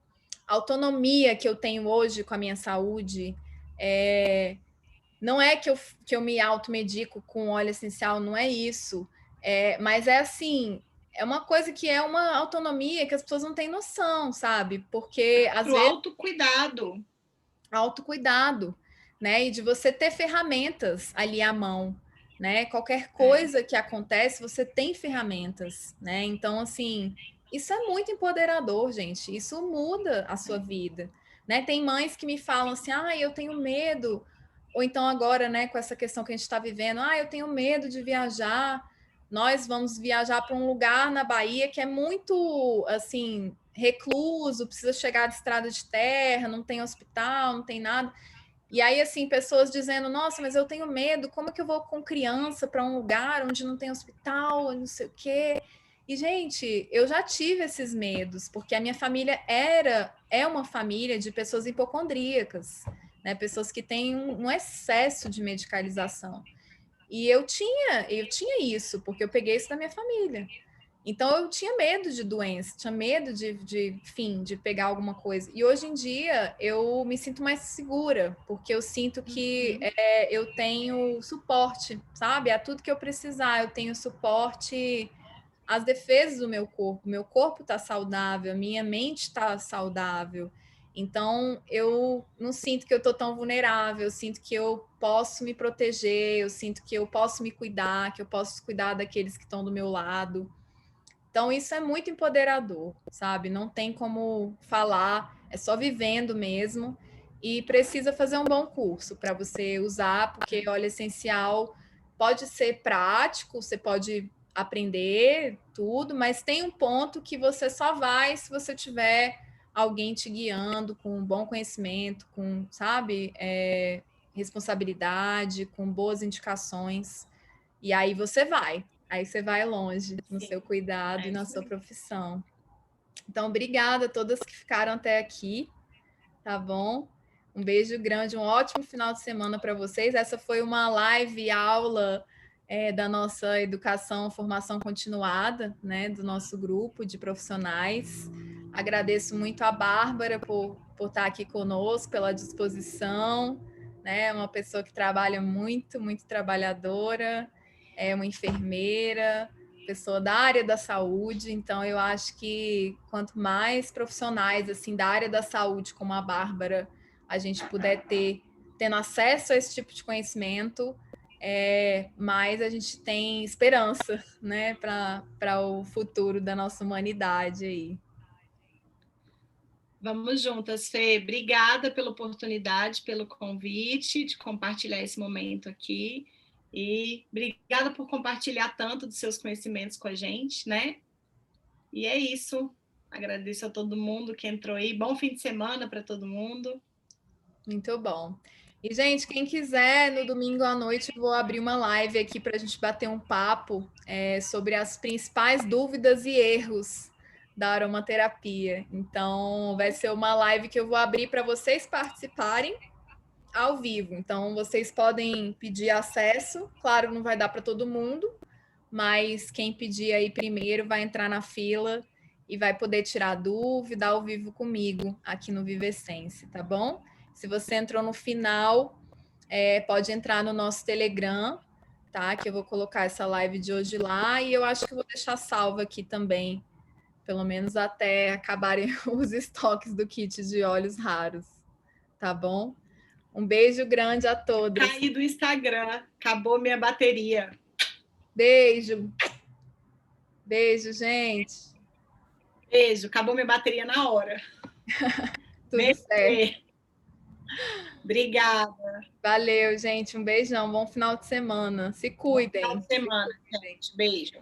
A autonomia que eu tenho hoje com a minha saúde não é que eu me automedico com óleo essencial, não é isso. Mas é assim, é uma coisa que é uma autonomia que as pessoas não têm noção, sabe? Porque às vezes autocuidado, né? E de você ter ferramentas ali à mão, né? Qualquer coisa que acontece, você tem ferramentas, né? Então, assim, isso é muito empoderador, gente. Isso muda a sua vida, né? Tem mães que me falam assim: eu tenho medo. Ou então agora, né, com essa questão que a gente está vivendo, eu tenho medo de viajar. Nós vamos viajar para um lugar na Bahia que é muito, assim, recluso, precisa chegar de estrada de terra, não tem hospital, não tem nada. E aí, assim, pessoas dizendo, nossa, mas eu tenho medo, como que eu vou com criança para um lugar onde não tem hospital, não sei o quê? E, gente, eu já tive esses medos, porque a minha família é uma família de pessoas hipocondríacas, né? Pessoas que têm um excesso de medicalização. E eu tinha isso, porque eu peguei isso da minha família. Então eu tinha medo de doença, tinha medo de pegar alguma coisa. E hoje em dia eu me sinto mais segura, porque eu sinto que eu tenho suporte, sabe? A tudo que eu precisar, eu tenho suporte às defesas do meu corpo. Meu corpo está saudável, minha mente está saudável. Então eu não sinto que eu estou tão vulnerável, eu sinto que eu posso me proteger, eu sinto que eu posso me cuidar, que eu posso cuidar daqueles que estão do meu lado. Então, isso é muito empoderador, sabe? Não tem como falar, é só vivendo mesmo. E precisa fazer um bom curso para você usar, porque óleo essencial pode ser prático, você pode aprender tudo, mas tem um ponto que você só vai se você tiver alguém te guiando com um bom conhecimento, com, sabe, responsabilidade, com boas indicações. E aí você vai longe no seu cuidado e na sua profissão. Então, obrigada a todas que ficaram até aqui, tá bom? Um beijo grande, um ótimo final de semana para vocês. Essa foi uma live aula da nossa educação, formação continuada, né, do nosso grupo de profissionais. Agradeço muito a Bárbara por estar aqui conosco, pela disposição, né, uma pessoa que trabalha muito, muito trabalhadora, é uma enfermeira, pessoa da área da saúde, então eu acho que quanto mais profissionais assim da área da saúde, como a Bárbara, a gente puder tendo acesso a esse tipo de conhecimento, mais a gente tem esperança, né, para o futuro da nossa humanidade aí. Vamos juntas, Fê. Obrigada pela oportunidade, pelo convite de compartilhar esse momento aqui. E obrigada por compartilhar tanto dos seus conhecimentos com a gente, né? E é isso. Agradeço a todo mundo que entrou aí. Bom fim de semana para todo mundo. Muito bom. E, gente, quem quiser, no domingo à noite, eu vou abrir uma live aqui para a gente bater um papo sobre as principais dúvidas e erros da aromaterapia. Então, vai ser uma live que eu vou abrir para vocês participarem ao vivo. Então, vocês podem pedir acesso. Claro, não vai dar para todo mundo, mas quem pedir aí primeiro vai entrar na fila e vai poder tirar dúvida ao vivo comigo aqui no Vivescence, tá bom? Se você entrou no final, pode entrar no nosso Telegram, tá? Que eu vou colocar essa live de hoje lá e eu acho que eu vou deixar salva aqui também, pelo menos até acabarem os estoques do kit de óleos raros, tá bom? Um beijo grande a todos. Caí do Instagram, acabou minha bateria. Beijo. Beijo, gente. Beijo, acabou minha bateria na hora. Tudo beijo. Certo. Obrigada. Valeu, gente. Um beijão. Bom final de semana. Se cuidem. Bom final de semana, gente. Beijo.